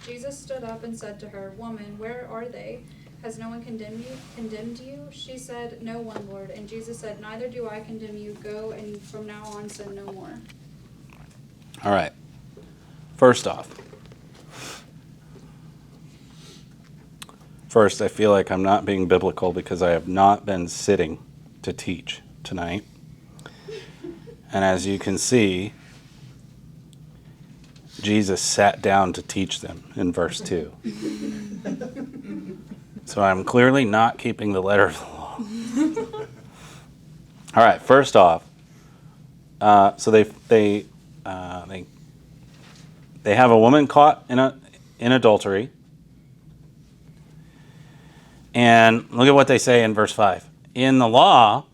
Jesus stood up and said to her, "Woman, where are they? Has no one condemned you?" She said, "No one, Lord." And Jesus said, "Neither do I condemn you. Go, and from now on sin no more." All right. First, I feel like I'm not being biblical because I have not been sitting to teach tonight. And as you can see, Jesus sat down to teach them in verse 2. So I'm clearly not keeping the letter of the law. All right, first off, so they have a woman caught in adultery. And look at what they say in verse 5. In the law,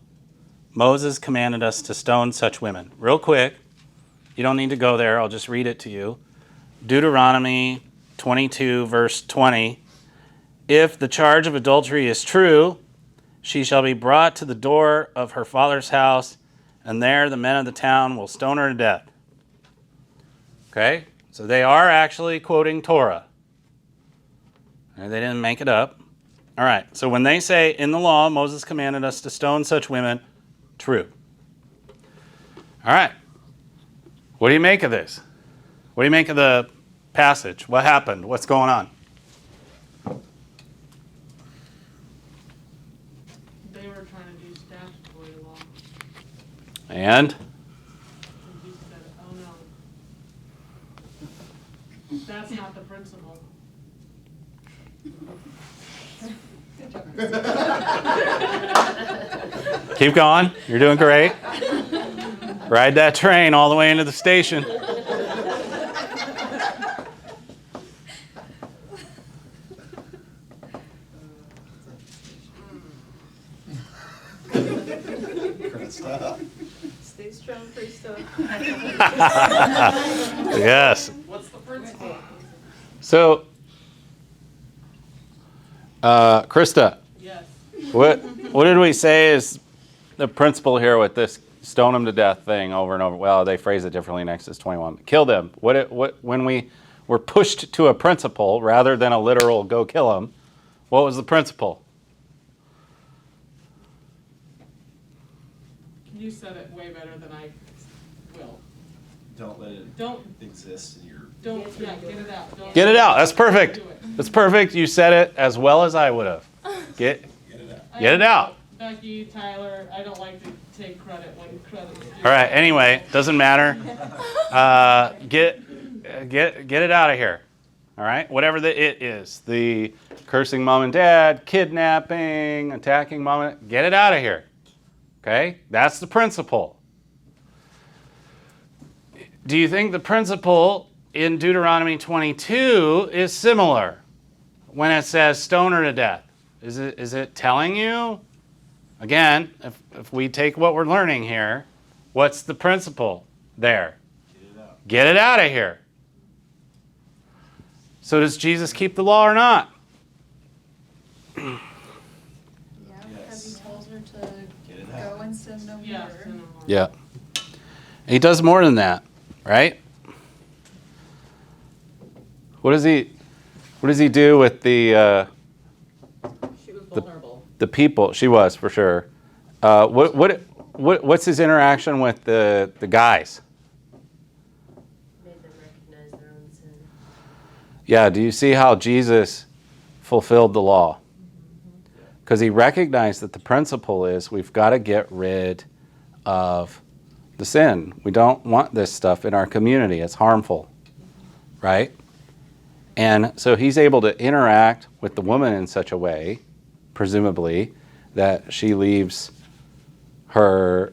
Moses commanded us to stone such women. Real quick, you don't need to go there, I'll just read it to you. Deuteronomy 22, verse 20. If the charge of adultery is true, she shall be brought to the door of her father's house, and there the men of the town will stone her to death. Okay? So they are actually quoting Torah. And they didn't make it up. All right, so when they say, in the law, Moses commanded us to stone such women, true. All right. What do you make of this? What do you make of the passage? What happened? What's going on? They were trying to do statutory law. And? And he said, oh no. That's not the principle. Keep going. You're doing great. Ride that train all the way into the station. Stay strong, Krista. Yes. What's the principle? So, Krista, Yes. what did we say is the principle here with this stone them to death thing over and over? Well, they phrase it differently in Exodus 21. Kill them. When we were pushed to a principle rather than a literal go kill them, what was the principle? You said it way better than I will. Don't let it Don't, exist in your. get it out. Don't- Get it out. That's perfect. Do it. That's perfect. You said it as well as I would have. Get it out. Becky, Tyler, I don't like to take credit when credit's due. All right. Anyway, doesn't matter. Get it out of here. All right. Whatever the it is, the cursing mom and dad, kidnapping, attacking mom and get it out of here. Okay. That's the principle. Do you think the principle in Deuteronomy 22 is similar when it says stone her to death? Is it telling you? Again, if we take what we're learning here, what's the principle there? Get it out of here. So does Jesus keep the law or not? Yeah, because he tells her to go and sin no Yes, more. and Yeah. He does more than that, right? What does he do with the She was vulnerable. the people? She was, for sure. What's his interaction with the guys? Made them recognize their own sin. Yeah, do you see how Jesus fulfilled the law? Because he recognized that the principle is we've got to get rid of the sin. We don't want this stuff in our community. It's harmful, right? And so he's able to interact with the woman in such a way, presumably, that she leaves her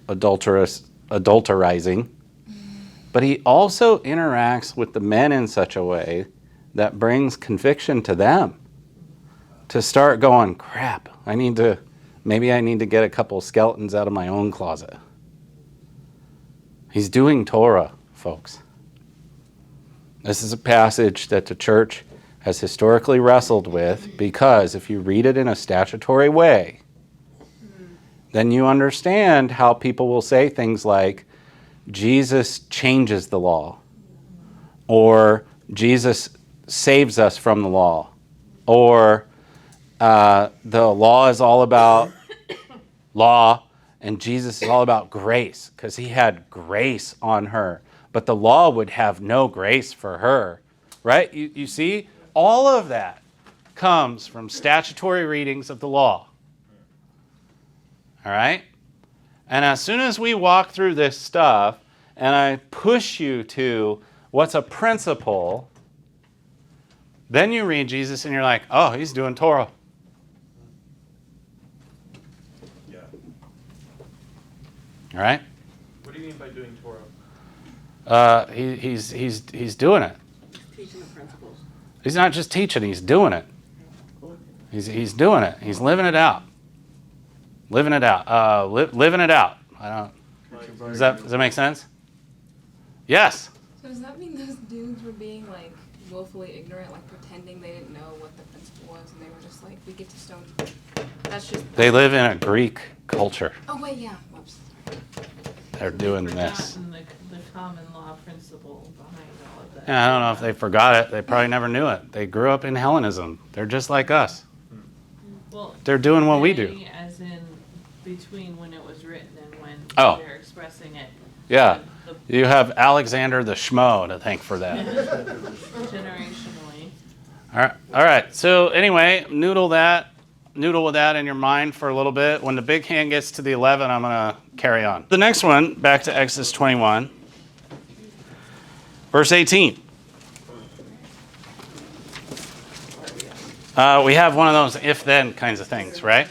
adulterizing. But he also interacts with the men in such a way that brings conviction to them to start going, crap, maybe I need to get a couple skeletons out of my own closet. He's doing Torah, folks. This is a passage that the church has historically wrestled with because if you read it in a statutory way, then you understand how people will say things like, Jesus changes the law, or Jesus saves us from the law, or the law is all about law and Jesus is all about grace because he had grace on her, but the law would have no grace for her, right? You see, all of that comes from statutory readings of the law. All right? And as soon as we walk through this stuff and I push you to what's a principle, Then you read Jesus and you're like, oh, he's doing Torah. Yeah. All right? What do you mean by doing Torah? He's doing it. Teaching the principles. He's not just teaching, he's doing it. He's doing it. He's living it out. Living it out. Living it out. Does that make sense? Yes. So does that mean those dudes were being like willfully ignorant, like pretending they didn't know what the principle was, and they were just like, we get to stone. That's just. They live in a Greek culture. Oh wait, yeah. Whoops. They're doing this. Forgotten the common law principle behind all of that. And I don't know if they forgot it. They probably never knew it. They grew up in Hellenism. They're just like us. Well, They're doing what we do. they, as in between when it was written and when Oh. they're expressing it. Yeah. The You have Alexander the Schmo to thank for that. generationally. All right. So anyway, noodle with that in your mind for a little bit. When the big hand gets to the 11, I'm going to carry on. The next one, back to Exodus 21, verse 18. We have one of those if-then kinds of things, right?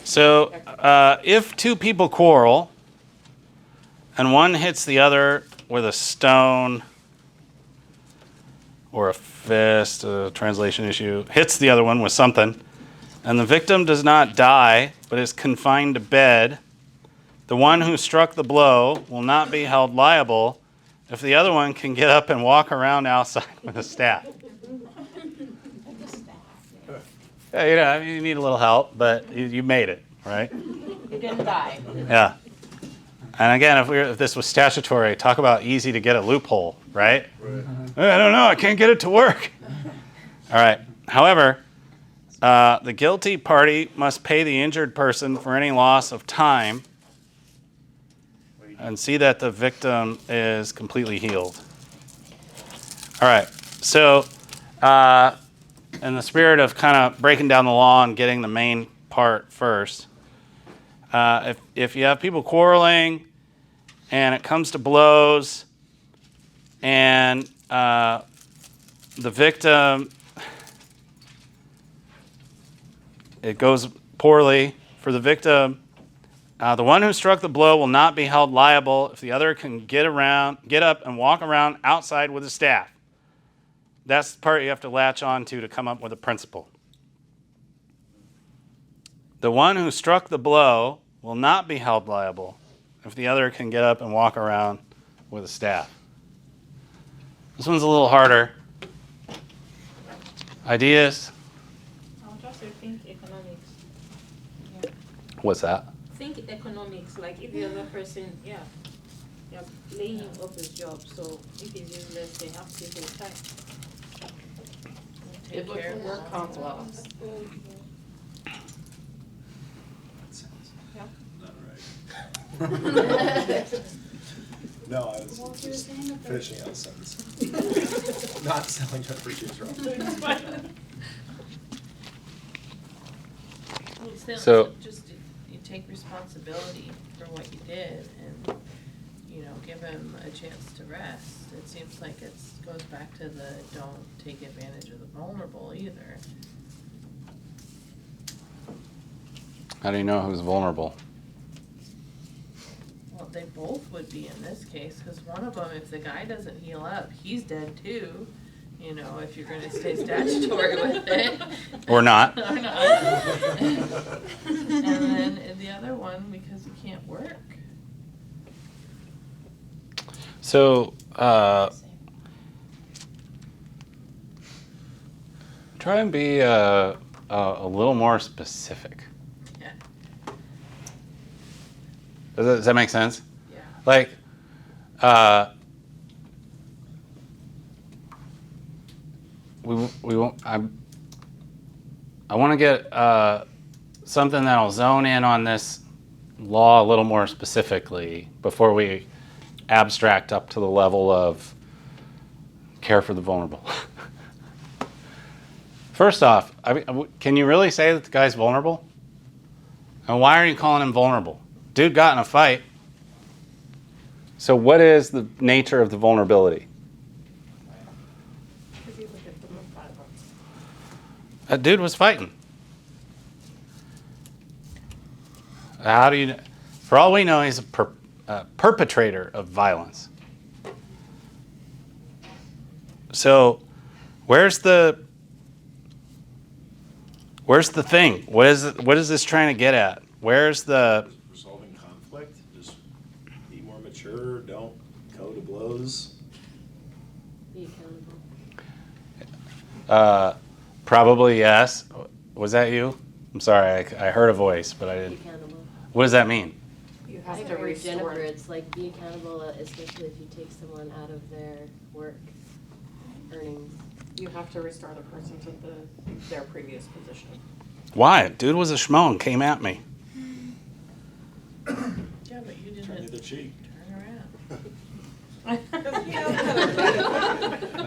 So if two people quarrel and one hits the other with a stone or a fist, a translation issue, hits the other one with something, and the victim does not die but is confined to bed, the one who struck the blow will not be held liable if the other one can get up and walk around outside with a staff. Yeah, you need a little help, but you made it, right? You didn't die. Yeah. And again, if this was statutory, talk about easy to get a loophole, right? I don't know, I can't get it to work. All right. However, the guilty party must pay the injured person for any loss of time and see that the victim is completely healed. All right. So, in the spirit of kind of breaking down the law and getting the main part first, if you have people quarreling and it comes to blows and the victim, it goes poorly for the victim, the one who struck the blow will not be held liable if the other can get up and walk around outside with a staff. That's the part you have to latch on to come up with a principle. The one who struck the blow will not be held liable if the other can get up and walk around with a staff. This one's a little harder. Ideas? I'll just think economics. What's that? Think economics, like if the other person, you're laying him off his job, so if he's useless, they have to take his time. Take care of Work comp law. No, I was finishing out a sentence. Not selling it for kids, right? So- Just you take responsibility for what you did and, give him a chance to rest. It seems like it goes back to the don't take advantage of the vulnerable either. How do you know who's vulnerable? Well, they both would be in this case, because one of them, if the guy doesn't heal up, he's dead too. If you're going to stay statutory with it. Or not. Or not. And then the other one, because he can't work. So, try and be a little more specific. Yeah. Does that make sense? Yeah. Like, we won't. I want to get something that'll zone in on this law a little more specifically before we abstract up to the level of care for the vulnerable. First off, can you really say that the guy's vulnerable? And why are you calling him vulnerable? Dude got in a fight. So what is the nature of the vulnerability? If you look at the That dude was fighting. How do you? For all we know, he's a perpetrator of violence. So, where's the thing? What is this trying to get at? Where's the? Resolving conflict, just be more mature, don't go to blows. Be accountable. Probably yes. Was that you? I'm sorry, I heard a voice, but I Be didn't. accountable. What does that mean? You I have to heard restore. Jennifer, it's like be accountable, especially if you take someone out of their work earnings. You have to restore the person to their previous position. Why? Dude was a schmo and came at me. Yeah, but you Turn the didn't other cheek. turn around.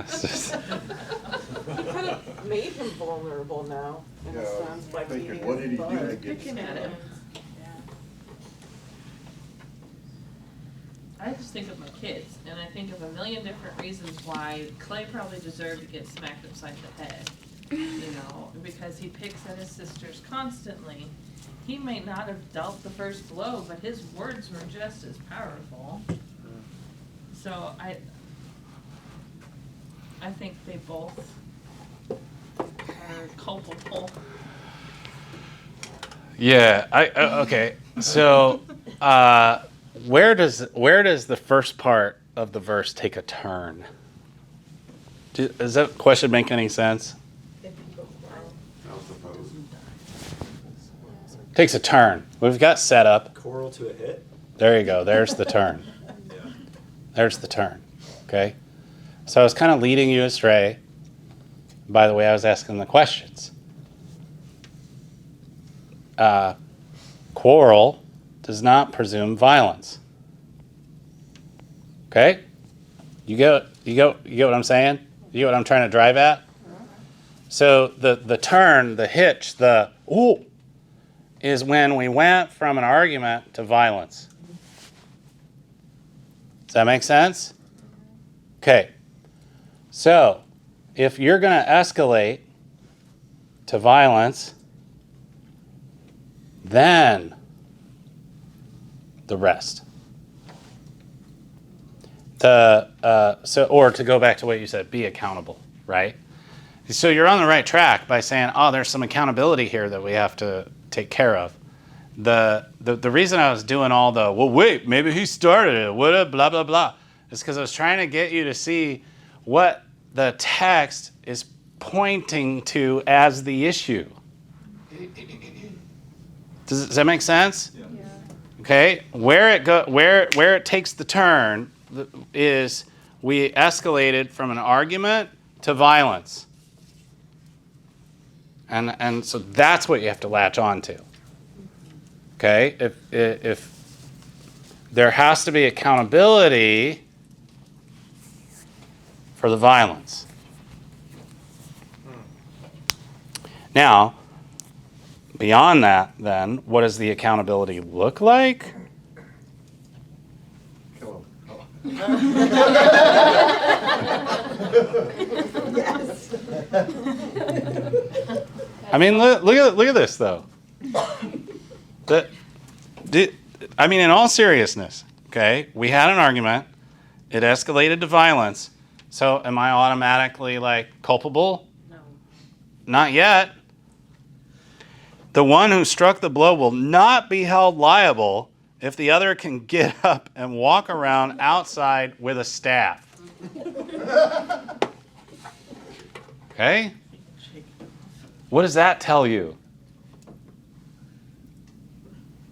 It's just- You kind of made him vulnerable now, in a Yeah, sense, by thinking, beating what his did he do butt. to get Picking at him. Yeah. I just think of my kids, and I think of a million different reasons why Clay probably deserved to get smacked upside the head. You know, because he picks at his sisters constantly. He may not have dealt the first blow, but his words were just as powerful. So I think they both are culpable. Yeah. Okay. So, where does the first part of the verse take a turn? Does that question make any sense? I'll suppose. Takes a turn. We've got setup. Choral to a hit. There you go. There's the turn. Yeah. There's the turn. Okay. So I was kind of leading you astray by the way I was asking the questions. Quarrel does not presume violence. Okay? You get what I'm saying? You get what I'm trying to drive at? So the turn, the hitch, the ooh, is when we went from an argument to violence. Does that make sense? Okay. So, if you're going to escalate to violence, then the rest. Or to go back to what you said, be accountable, right? So you're on the right track by saying, oh, there's some accountability here that we have to take care of. The reason I was doing all the, well, wait, maybe he started it, what, blah, blah, blah, is because I was trying to get you to see what the text is pointing to as the issue. Does that make sense? Yeah. Okay, where it takes the turn is we escalated from an argument to violence. And so that's what you have to latch on to. Okay, if there has to be accountability for the violence. Now, beyond that, then, what does the accountability look like? Kill I mean, look at this though. I mean, in all seriousness, okay, we had an argument. It escalated to violence. So, am I automatically like culpable? No. Not yet. The one who struck the blow will not be held liable if the other can get up and walk around outside with a staff. Okay? What does that tell you?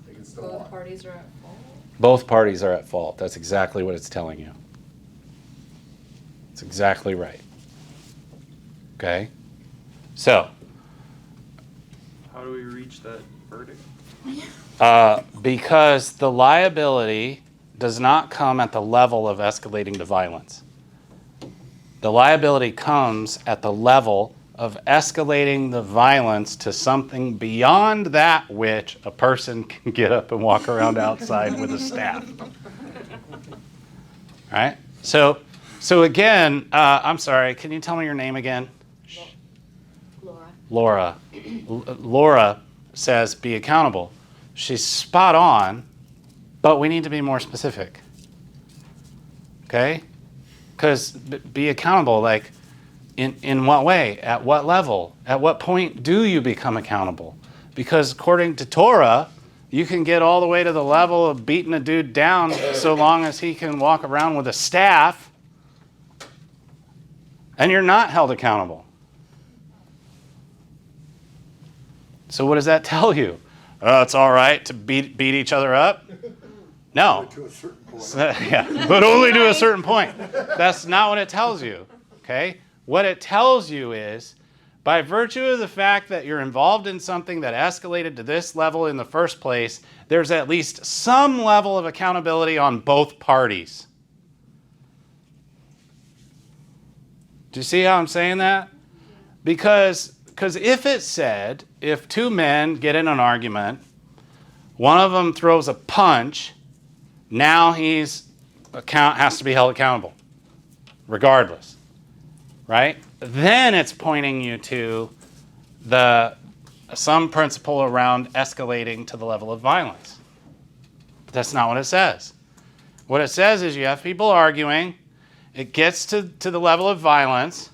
They can still Both walk. parties are at fault. Both parties are at fault. That's exactly what it's telling you. It's exactly right. Okay? So, How do we reach that verdict? because the liability does not come at the level of escalating to violence. The liability comes at the level of escalating the violence to something beyond that which a person can get up and walk around outside with a staff. All right? So again, I'm sorry, can you tell me your name again? Laura. Laura. Laura says be accountable. She's spot on, but we need to be more specific. Okay? Because be accountable, like, in what way? At what level? At what point do you become accountable? Because according to Torah, you can get all the way to the level of beating a dude down so long as he can walk around with a staff, and you're not held accountable. So what does that tell you? It's all right to beat each other up? No. To a certain point. Yeah, but only to a certain point. That's not what it tells you, okay? What it tells you is, by virtue of the fact that you're involved in something that escalated to this level in the first place, there's at least some level of accountability on both parties. Do you see how I'm saying that? Because if it said, if two men get in an argument, one of them throws a punch, now has to be held accountable, regardless, right? Then it's pointing you to some principle around escalating to the level of violence. But that's not what it says. What it says is you have people arguing, it gets to the level of violence.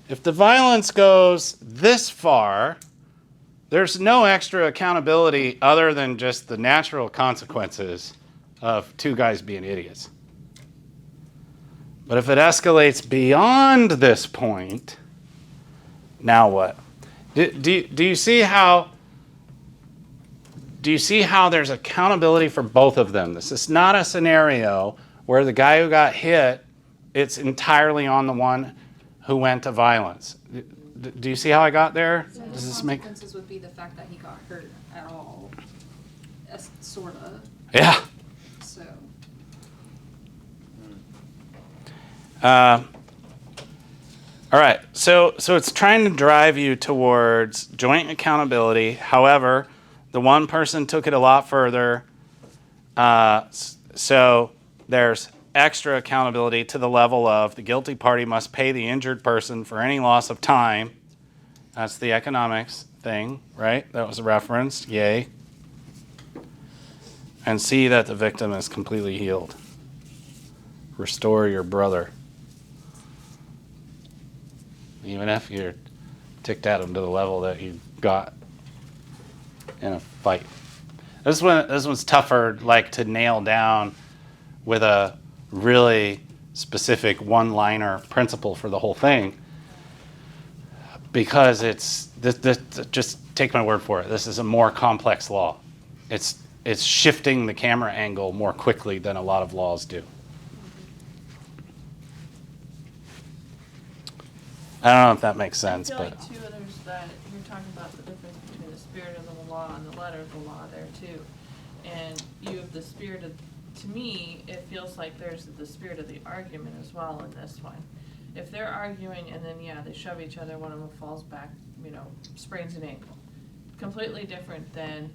If the violence goes this far, there's no extra accountability other than just the natural consequences of two guys being idiots. But if it escalates beyond this point, now what? Do you see how there's accountability for both of them? This is not a scenario where the guy who got hit, it's entirely on the one who went to violence. Do you see how I got there? So Does the this make? consequences would be the fact that he got hurt at all, sorta. Yeah. So. All right. So it's trying to drive you towards joint accountability. However, the one person took it a lot further. So there's extra accountability to the level of the guilty party must pay the injured person for any loss of time. That's the economics thing, right? That was referenced. Yay. And see that the victim is completely healed. Restore your brother. Even if you're ticked at him to the level that you got in a fight. This one's tougher, like, to nail down with a really specific one-liner principle for the whole thing, because it's this, just take my word for it. This is a more complex law. It's shifting the camera angle more quickly than a lot of laws do. I don't know if that makes sense, I feel but like too, there's that you're talking about the difference between the spirit of the law and the letter of the law there too. And you have the spirit of, to me, it feels like there's the spirit of the argument as well in this one. If they're arguing and then they shove each other, one of them falls back, sprains an ankle. Completely different than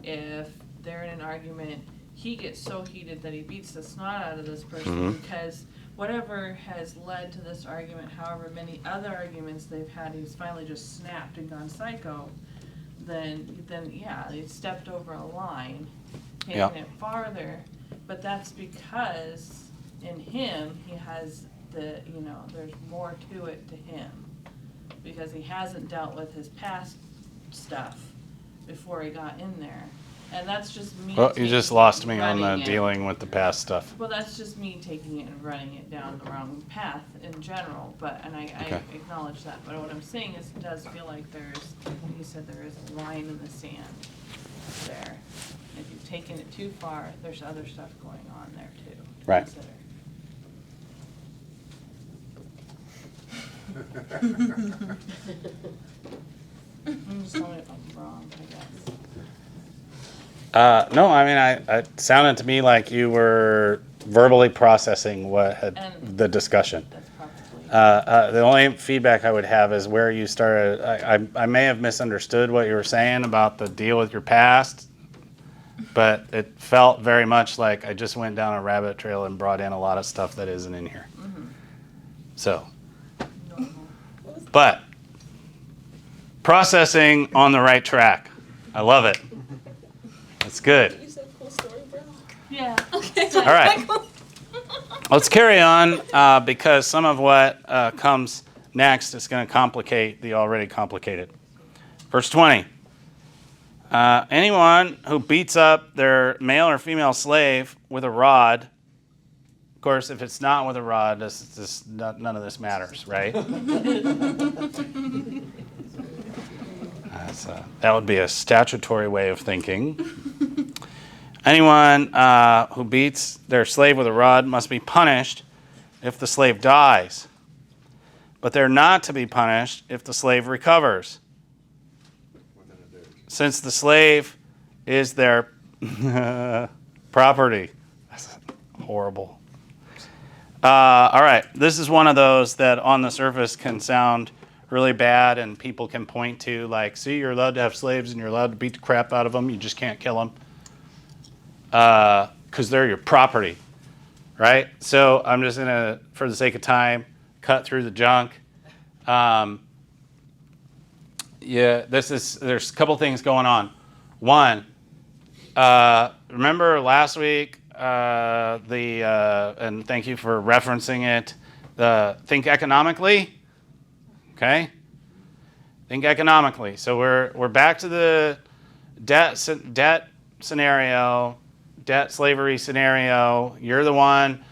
if they're in an argument, he gets so heated that he beats the snot out of this person because whatever has led to this argument, however many other arguments they've had, he's finally just snapped and gone psycho, then they stepped over a line, taking it farther. But that's because in him, he has there's more to it to him. Because he hasn't dealt with his past stuff before he got in there. And that's just me. well, you just lost me on the running it. dealing with the past stuff. Well, that's just me taking it and running it down the wrong path in general, I acknowledge that. But what I'm saying is it does feel like you said there is a line in the sand there. If you've taken it too far, there's other stuff going on there too. To Right. consider. I'm just telling you if I'm wrong, I guess. No, I mean, it sounded to me like you were verbally processing the discussion. That's probably. The only feedback I would have is where you started. I may have misunderstood what you were saying about the deal with your past, but it felt very much like I just went down a rabbit trail and brought in a lot of stuff that isn't in here. So, but processing on the right track. I love it. That's good. You said cool story, bro. Yeah. Okay. All right. Let's carry on because some of what comes next is going to complicate the already complicated. Verse 20. Anyone who beats up their male or female slave with a rod, of course, if it's not with a rod, none of this matters, right? That would be a statutory way of thinking. Anyone who beats their slave with a rod must be punished if the slave dies. But they're not to be punished if the slave recovers, since the slave is their property. That's horrible. All right, this is one of those that on the surface can sound really bad, and people can point to, like, see, you're allowed to have slaves and you're allowed to beat the crap out of them. You just can't kill them because they're your property, right? So I'm just going to, for the sake of time, cut through the junk. There's a couple things going on. One, remember last week, and thank you for referencing it, the think economically. Okay? Think economically. So we're back to the debt scenario, debt slavery scenario. You're the one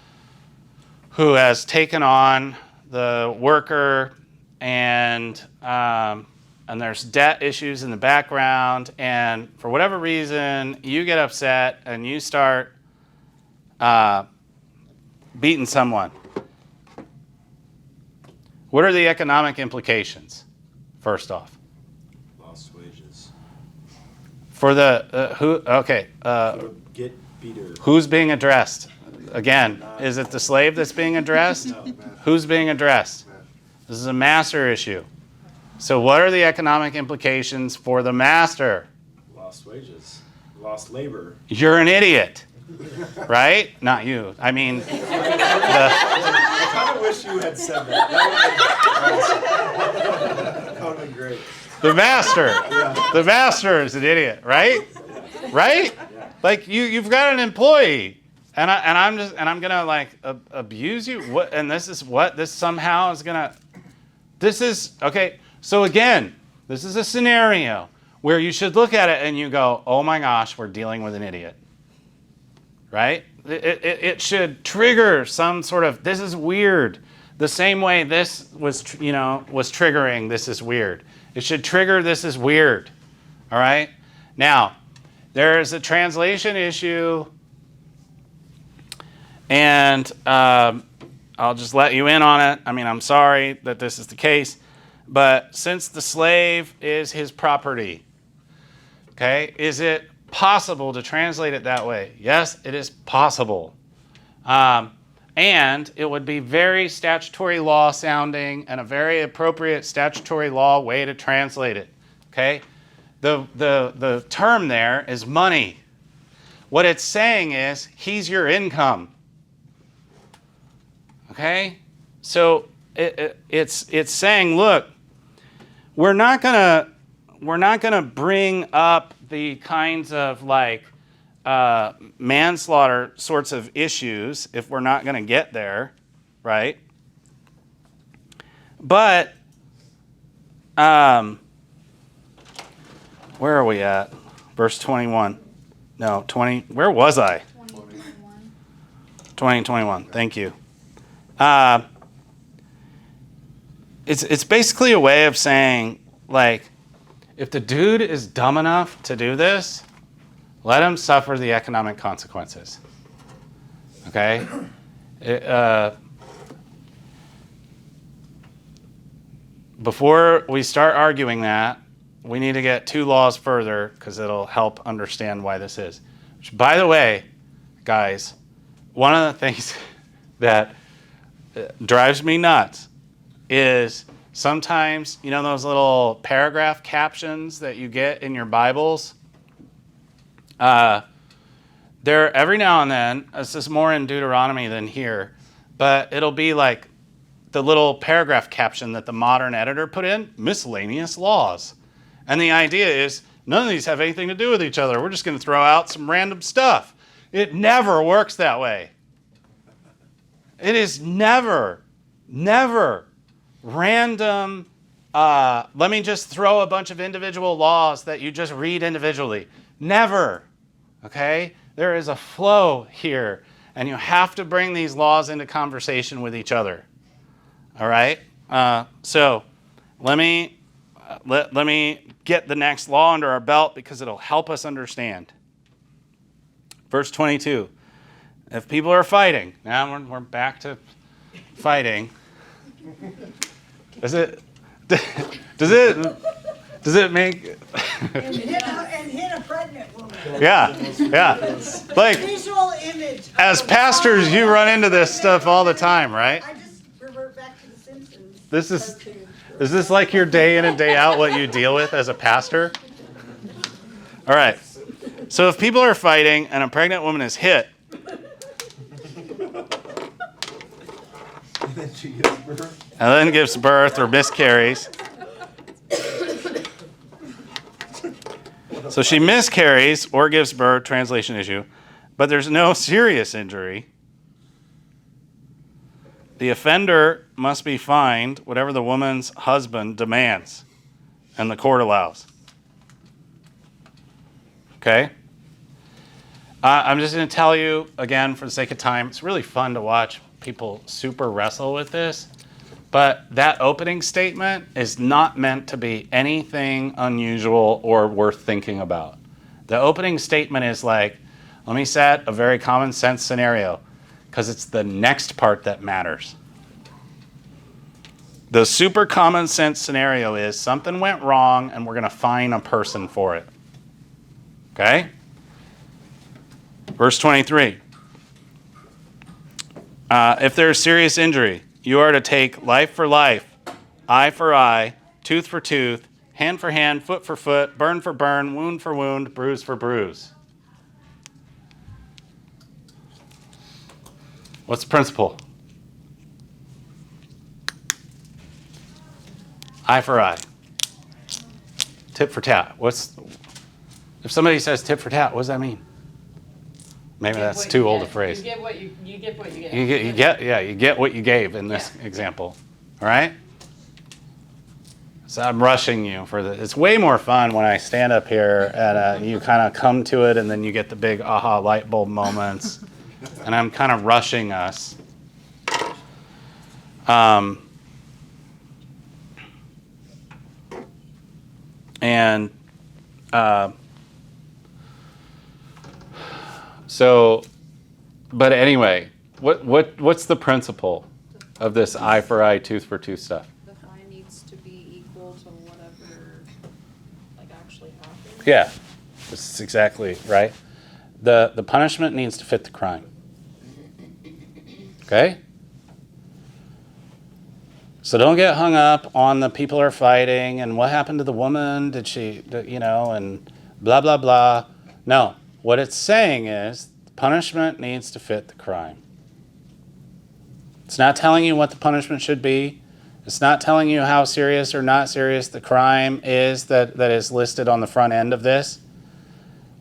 who has taken on the worker, and there's debt issues in the background, and for whatever reason, you get upset and you start beating someone. What are the economic implications, first off? Lost wages. For the, who, okay. Get beater. Who's being addressed? Again, is it the slave that's being addressed? No. Who's being addressed? This is a master issue. So what are the economic implications for the master? Lost wages. Lost labor. You're an idiot, right? Not you. I mean, I kind of wish you had said that. That would have been great. the master. The master is an idiot, right? Right? Like you've got an employee, and I'm gonna like abuse you. What? And this is what this somehow is gonna. This is okay. So again, this is a scenario where you should look at it and you go, "Oh my gosh, we're dealing with an idiot." Right? It should trigger some sort of, this is weird. The same way this was triggering, this is weird. It should trigger, this is weird. All right? Now, there's a translation issue, and I'll just let you in on it. I mean, I'm sorry that this is the case, but since the slave is his property, okay, is it possible to translate it that way? Yes, it is possible. And it would be very statutory law sounding and a very appropriate statutory law way to translate it. Okay? The term there is money. What it's saying is he's your income. Okay? So it's saying, look, we're not gonna bring up the kinds of like manslaughter sorts of issues if we're not going to get there, right? But where are we at? Verse 21. No, 20. Where was I? 2021. Thank you. It's basically a way of saying, like, if the dude is dumb enough to do this, let him suffer the economic consequences. Okay? Before we start arguing that, we need to get two laws further because it'll help understand why this is. Which, by the way, guys, one of the things that drives me nuts is sometimes, you know those little paragraph captions that you get in your Bibles? There, every now and then, this is more in Deuteronomy than here, but it'll be like the little paragraph caption that the modern editor put in, miscellaneous laws. And the idea is none of these have anything to do with each other. We're just going to throw out some random stuff. It never works that way. It is never random. Let me just throw a bunch of individual laws that you just read individually. Never. Okay? There is a flow here, and you have to bring these laws into conversation with each other. All right? So let me get the next law under our belt because it'll help us understand. Verse 22. If people are fighting, now we're back to fighting. Does it make And hit a pregnant woman. yeah. Like Visual image. as pastors, you run into this stuff all the time, right? I just revert back to the Simpsons. Is this like your day in and day out what you deal with as a pastor? All right. So if people are fighting and a pregnant woman is hit, And then she gives birth. and then gives birth or miscarries. So she miscarries or gives birth, translation issue, but there's no serious injury. The offender must be fined whatever the woman's husband demands and the court allows. Okay? I'm just going to tell you, again, for the sake of time, it's really fun to watch people super wrestle with this. But that opening statement is not meant to be anything unusual or worth thinking about. The opening statement is like, let me set a very common sense scenario, because it's the next part that matters. The super common sense scenario is something went wrong and we're going to fine a person for it. Okay? Verse 23. If there is serious injury, you are to take life for life, eye for eye, tooth for tooth, hand for hand, foot for foot, burn for burn, wound for wound, bruise for bruise. What's the principle? Eye for eye. Tit for tat. If somebody says tit for tat, what does that mean? Maybe that's too old a phrase. You get what you get. You get what you gave in this example. All right? So I'm rushing you for this. It's way more fun when I stand up here and you kind of come to it and then you get the big aha light bulb moments. And I'm kind of rushing us. But anyway, what's the principle of this eye for eye, tooth for tooth stuff? The fine needs to be equal to whatever, like, actually happened. Yeah, this is exactly right. The punishment needs to fit the crime. Okay? So don't get hung up on the people are fighting and what happened to the woman, did she, and blah, blah, blah. No, what it's saying is the punishment needs to fit the crime. It's not telling you what the punishment should be. It's not telling you how serious or not serious the crime is that is listed on the front end of this.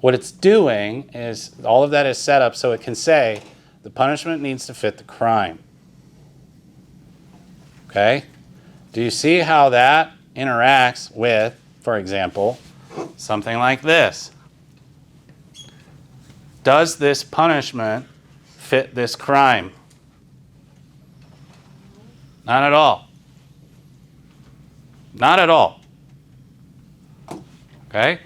What it's doing is all of that is set up so it can say the punishment needs to fit the crime. Okay? Do you see how that interacts with, for example, something like this? Does this punishment fit this crime? Not at all. Not at all. Okay?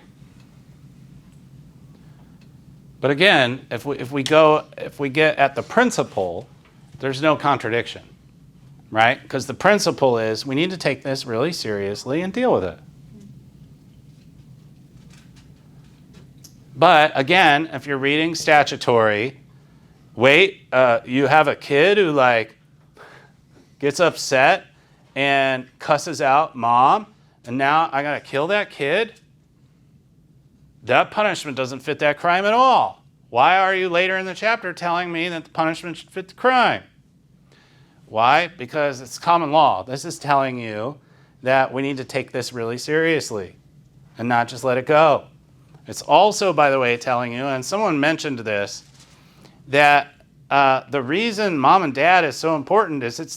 But again, if we get at the principle, there's no contradiction, right? Because the principle is we need to take this really seriously and deal with it. But again, if you're reading statutory, you have a kid who gets upset and cusses out mom, and now I gotta kill that kid? That punishment doesn't fit that crime at all. Why are you later in the chapter telling me that the punishment should fit the crime? Why? Because it's common law. This is telling you that we need to take this really seriously. and not just let it go. It's also, by the way, telling you, and someone mentioned this, that the reason mom and dad is so important is it's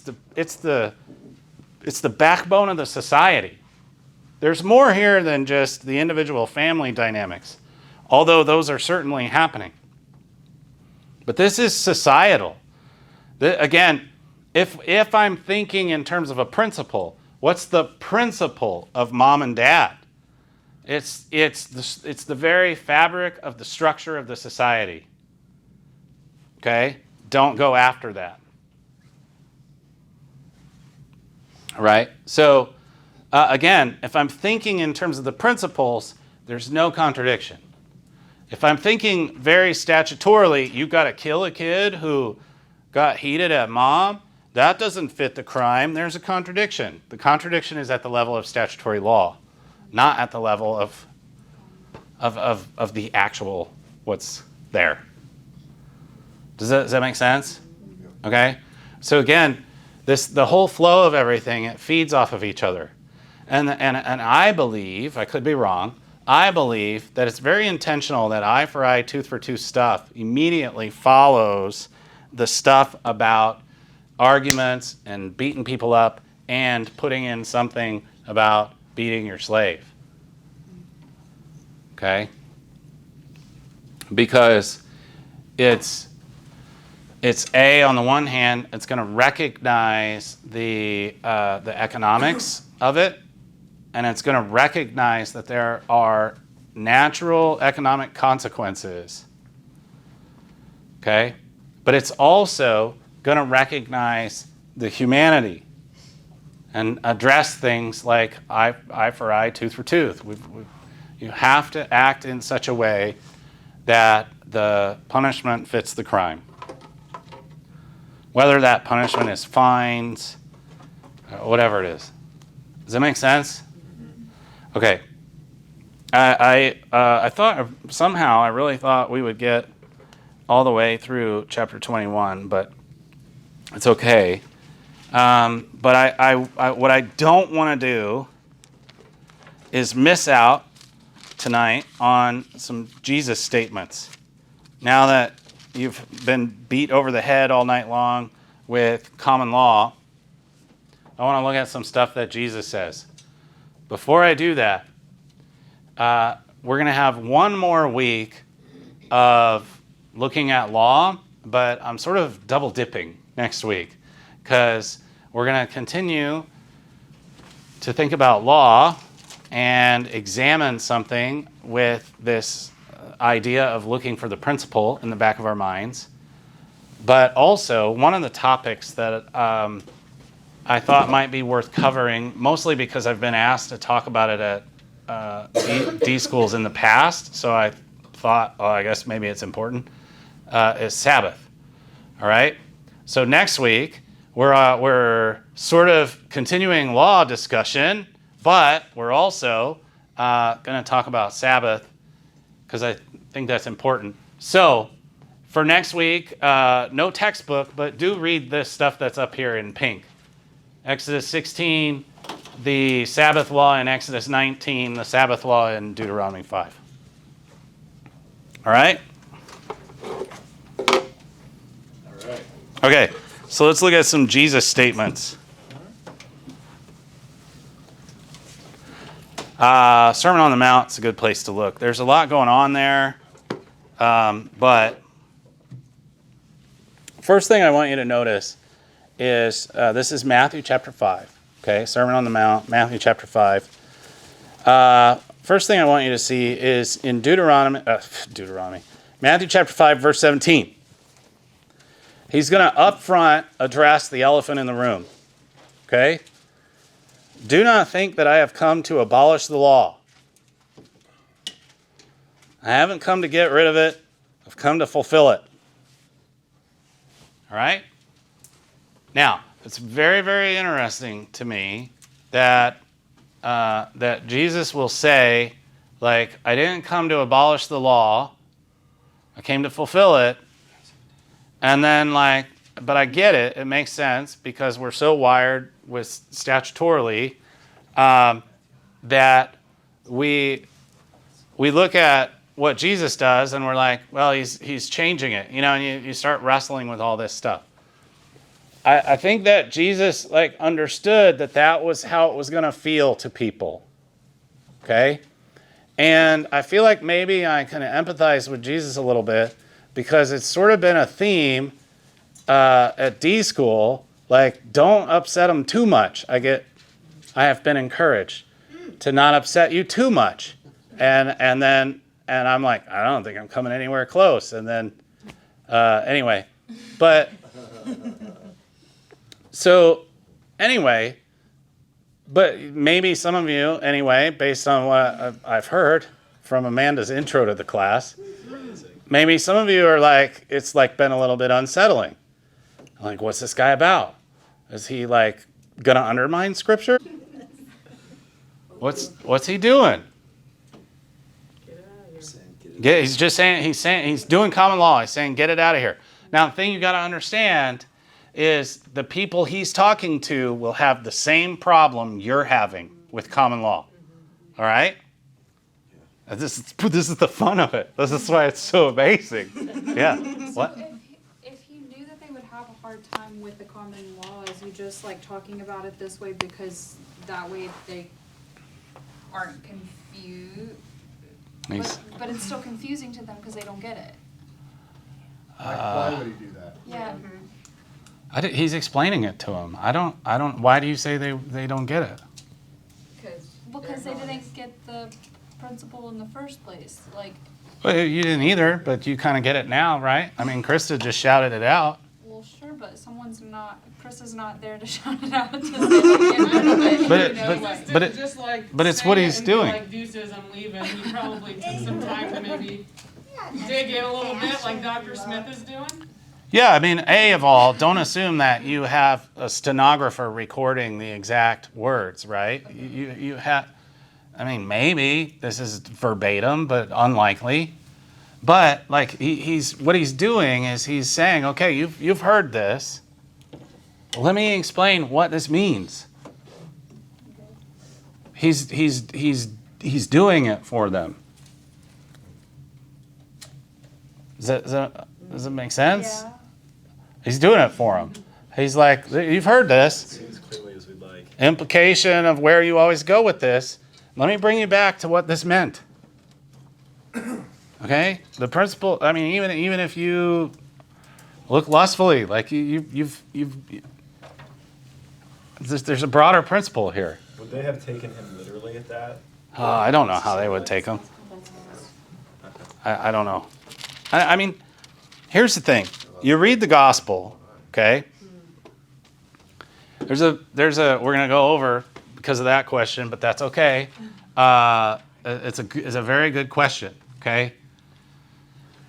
the backbone of the society. There's more here than just the individual family dynamics, although those are certainly happening. But this is societal. Again, if I'm thinking in terms of a principle, what's the principle of mom and dad? It's the very fabric of the structure of the society. Okay? Don't go after that. All right? So, again, if I'm thinking in terms of the principles, there's no contradiction. If I'm thinking very statutorily, you've got to kill a kid who got heated at mom, that doesn't fit the crime. There's a contradiction. The contradiction is at the level of statutory law, not at the level of the actual what's there. Does that make sense? Okay? So again, the whole flow of everything, it feeds off of each other. And I believe, I could be wrong, I believe that it's very intentional that eye for eye, tooth for tooth stuff immediately follows the stuff about arguments and beating people up and putting in something about beating your slave. Okay? Because it's A, on the one hand, it's going to recognize the economics of it, and it's going to recognize that there are natural economic consequences. Okay? But it's also going to recognize the humanity and address things like eye for eye, tooth for tooth. You have to act in such a way that the punishment fits the crime. Whether that punishment is fines, whatever it is. Does that make sense? Okay. I thought somehow, I really thought we would get all the way through chapter 21, but it's okay. But I what I don't want to do is miss out tonight on some Jesus statements. Now that you've been beat over the head all night long with common law, I want to look at some stuff that Jesus says. Before I do that, we're going to have one more week of looking at law, but I'm sort of double dipping next week because we're going to continue to think about law and examine something with this idea of looking for the principle in the back of our minds. But also, one of the topics that I thought might be worth covering, mostly because I've been asked to talk about it at D schools in the past, so I thought, oh, I guess maybe it's important, is Sabbath. All right? So next week, we're sort of continuing law discussion, but we're also going to talk about Sabbath because I think that's important. So for next week, no textbook, but do read this stuff that's up here in pink. Exodus 16, the Sabbath law in Exodus 19, the Sabbath law in Deuteronomy 5. All right? All right. Okay, so let's look at some Jesus statements. Sermon on the Mount is a good place to look. There's a lot going on there, but first thing I want you to notice is this is Matthew chapter 5. Okay, Sermon on the Mount, Matthew chapter 5. First thing I want you to see is in Deuteronomy, Matthew chapter 5, verse 17. He's going to up front address the elephant in the room. Okay? Do not think that I have come to abolish the law. I haven't come to get rid of it. I've come to fulfill it. All right? Now, it's very, very interesting to me that that Jesus will say, like, I didn't come to abolish the law. I came to fulfill it. And then, like, but I get it. It makes sense because we're so wired with statutorily that we look at what Jesus does and we're like, well, he's changing it, and you start wrestling with all this stuff. I think that Jesus understood that was how it was going to feel to people. Okay? And I feel like maybe I kind of empathize with Jesus a little bit because it's sort of been a theme at D school, don't upset them too much. I have been encouraged to not upset you too much. And I'm like, I don't think I'm coming anywhere close. And then, anyway, but maybe some of you, anyway, based on what I've heard from Amanda's intro to the class, maybe some of you are like, it's been a little bit unsettling. Like, what's this guy about? Is he gonna undermine Scripture? What's he doing? He's just saying he's doing common law. He's saying get it out of here. Now the thing you got to understand is the people he's talking to will have the same problem you're having with common law. All right? This is the fun of it. This is why it's so amazing. Yeah. What? If you knew that they would have a hard time with the common law, is you just talking about it this way because that way they aren't confused? But it's still confusing to them because they don't get it. Why would he do that? Yeah. He's explaining it to them. I don't. Why do you say they don't get it? Because they didn't get the principle in the first place. Well, you didn't either, but you kind of get it now, right? I mean, Krista just shouted it out. Well, sure, but Chris is not there to shout it out to say get rid of it. But it's what he's doing. Like deuces, I'm leaving. He probably took some time to maybe dig in a little bit, like Dr. Smith is doing. Yeah, I mean, A of all, don't assume that you have a stenographer recording the exact words, right? You have, I mean, maybe this is verbatim, but unlikely. But he's what he's doing is he's saying, okay, you've heard this. Let me explain what this means. He's doing it for them. Does it make sense? Yeah. He's doing it for them. He's like, you've heard this. Seems as clearly as we'd like. Implication of where you always go with this. Let me bring you back to what this meant. Okay? The principle, I mean, even if you look lustfully, there's a broader principle here. Would they have taken him literally at that? I don't know how they would take him. I don't know. I mean, here's the thing. You read the gospel, okay? We're going to go over because of that question, but that's okay. It's a very good question, okay?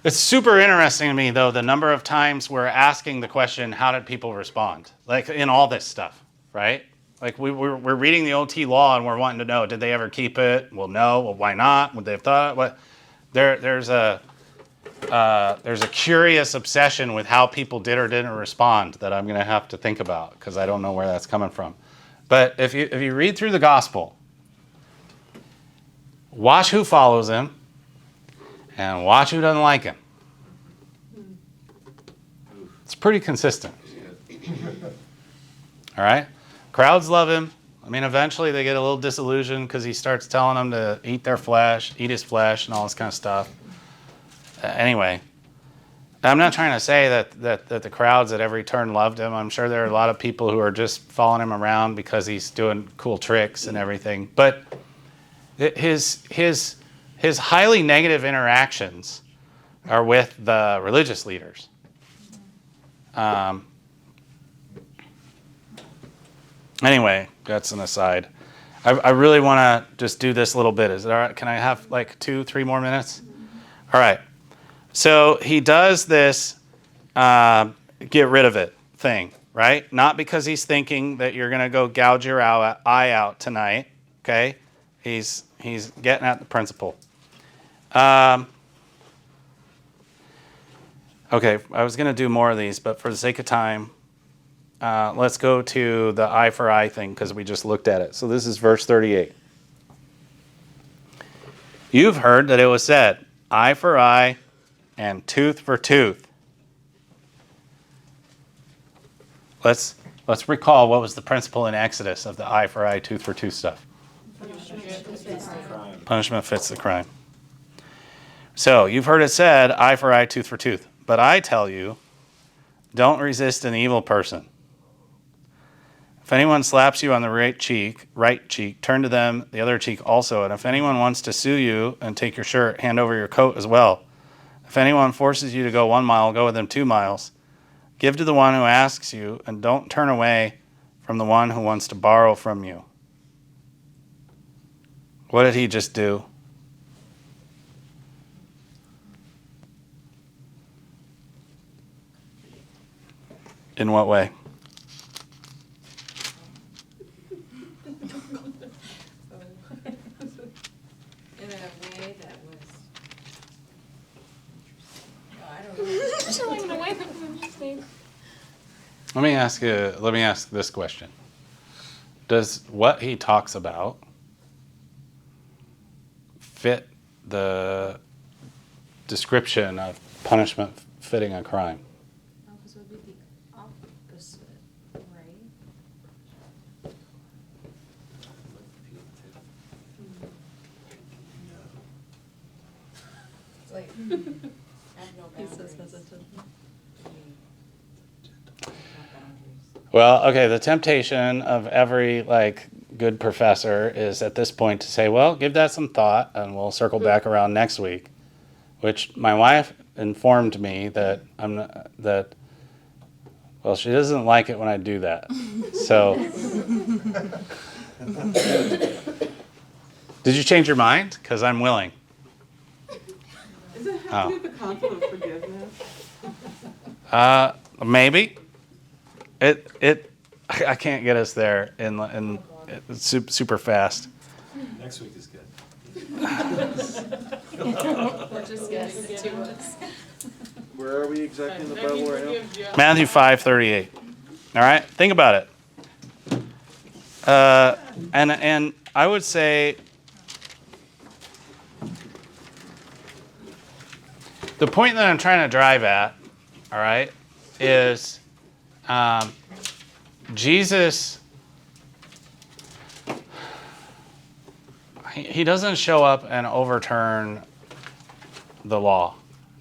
It's super interesting to me, though, the number of times we're asking the question, how did people respond? In all this stuff, right? We're reading the OT law and we're wanting to know, did they ever keep it? Well, no. Well, why not? Would they have thought? What? There's a curious obsession with how people did or didn't respond that I'm going to have to think about because I don't know where that's coming from. But if you read through the gospel, watch who follows him and watch who doesn't like him. It's pretty consistent. All right? Crowds love him. I mean, eventually they get a little disillusioned because he starts telling them to eat his flesh, and all this kind of stuff. Anyway, I'm not trying to say that the crowds at every turn loved him. I'm sure there are a lot of people who are just following him around because he's doing cool tricks and everything. But his highly negative interactions are with the religious leaders. Anyway, that's an aside. I really want to just do this a little bit. Is it all right? Can I have 2-3 more minutes? All right. So he does this get rid of it thing, right? Not because he's thinking that you're going to go gouge your eye out tonight, okay? He's getting at the principle. Okay, I was going to do more of these, but for the sake of time, let's go to the eye for eye thing because we just looked at it. So this is verse 38. You've heard that it was said, eye for eye and tooth for tooth. Let's recall what was the principle in Exodus of the eye for eye, tooth for tooth stuff. Punishment fits the crime. So you've heard it said, eye for eye, tooth for tooth. But I tell you, don't resist an evil person. If anyone slaps you on the right cheek, turn to them the other cheek also. And if anyone wants to sue you and take your shirt, hand over your coat as well. If anyone forces you to go 1 mile, go with them 2 miles. Give to the one who asks you, and don't turn away from the one who wants to borrow from you. What did he just do? In what way? In a way that was, I don't know. Let me ask this question. Does what he talks about fit the description of punishment fitting a crime? No, because it would be the opposite, right? It's like, have no He boundaries. says hesitant. Well, okay, the temptation of every good professor is at this point to say, well, give that some thought and we'll circle back around next week, which my wife informed me that well, she doesn't like it when I do that. So did you change your mind? Because I'm willing. Does it have to do with the concept of forgiveness? Maybe. I can't get us there in super fast. Next week is good. We're just getting it to us. Where are we exactly in the Bible right now? Matthew 5:38. All right, think about it. And I would say the point that I'm trying to drive at, all right, is Jesus. He doesn't show up and overturn the law.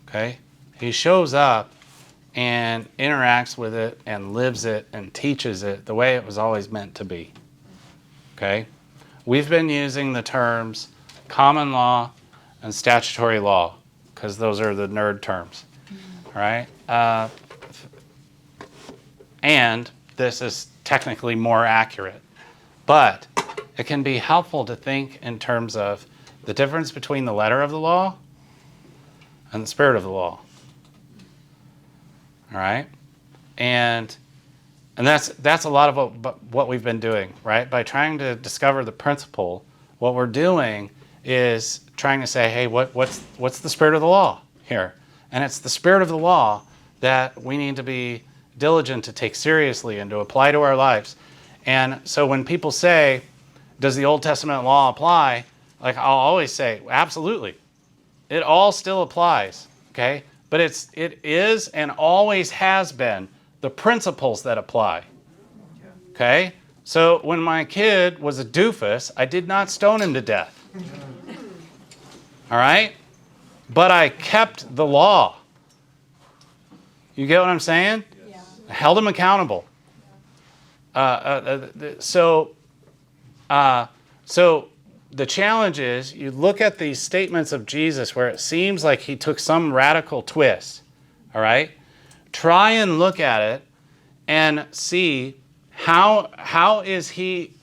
Okay, he shows up and interacts with it and lives it and teaches it the way it was always meant to be. Okay? We've been using the terms common law and statutory law because those are the nerd terms. All right? And this is technically more accurate. But it can be helpful to think in terms of the difference between the letter of the law and the spirit of the law. All right, and that's a lot of what we've been doing, right? By trying to discover the principle, what we're doing is trying to say, hey, what's the spirit of the law here? And it's the spirit of the law that we need to be diligent to take seriously and to apply to our lives. And so when people say, does the Old Testament law apply? Like I'll always say, absolutely, it all still applies. Okay. But it is and always has been the principles that apply. Okay? So when my kid was a doofus, I did not stone him to death. All right? But I kept the law. You get what I'm saying? Yeah. I held him accountable. So the challenge is you look at these statements of Jesus where it seems like he took some radical twist, all right? Try and look at it and see how is he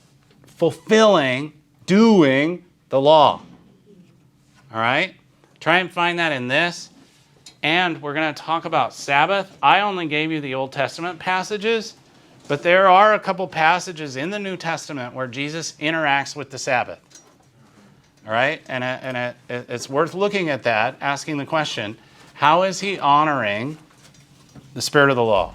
fulfilling, doing the law, all right? Try and find that in this. And we're going to talk about Sabbath. I only gave you the Old Testament passages, but there are a couple passages in the New Testament where Jesus interacts with the Sabbath. All right, and it's worth looking at that, asking the question, how is he honoring the spirit of the law?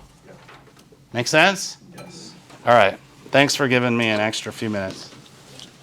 Make sense? Yes. All right, thanks for giving me an extra few minutes.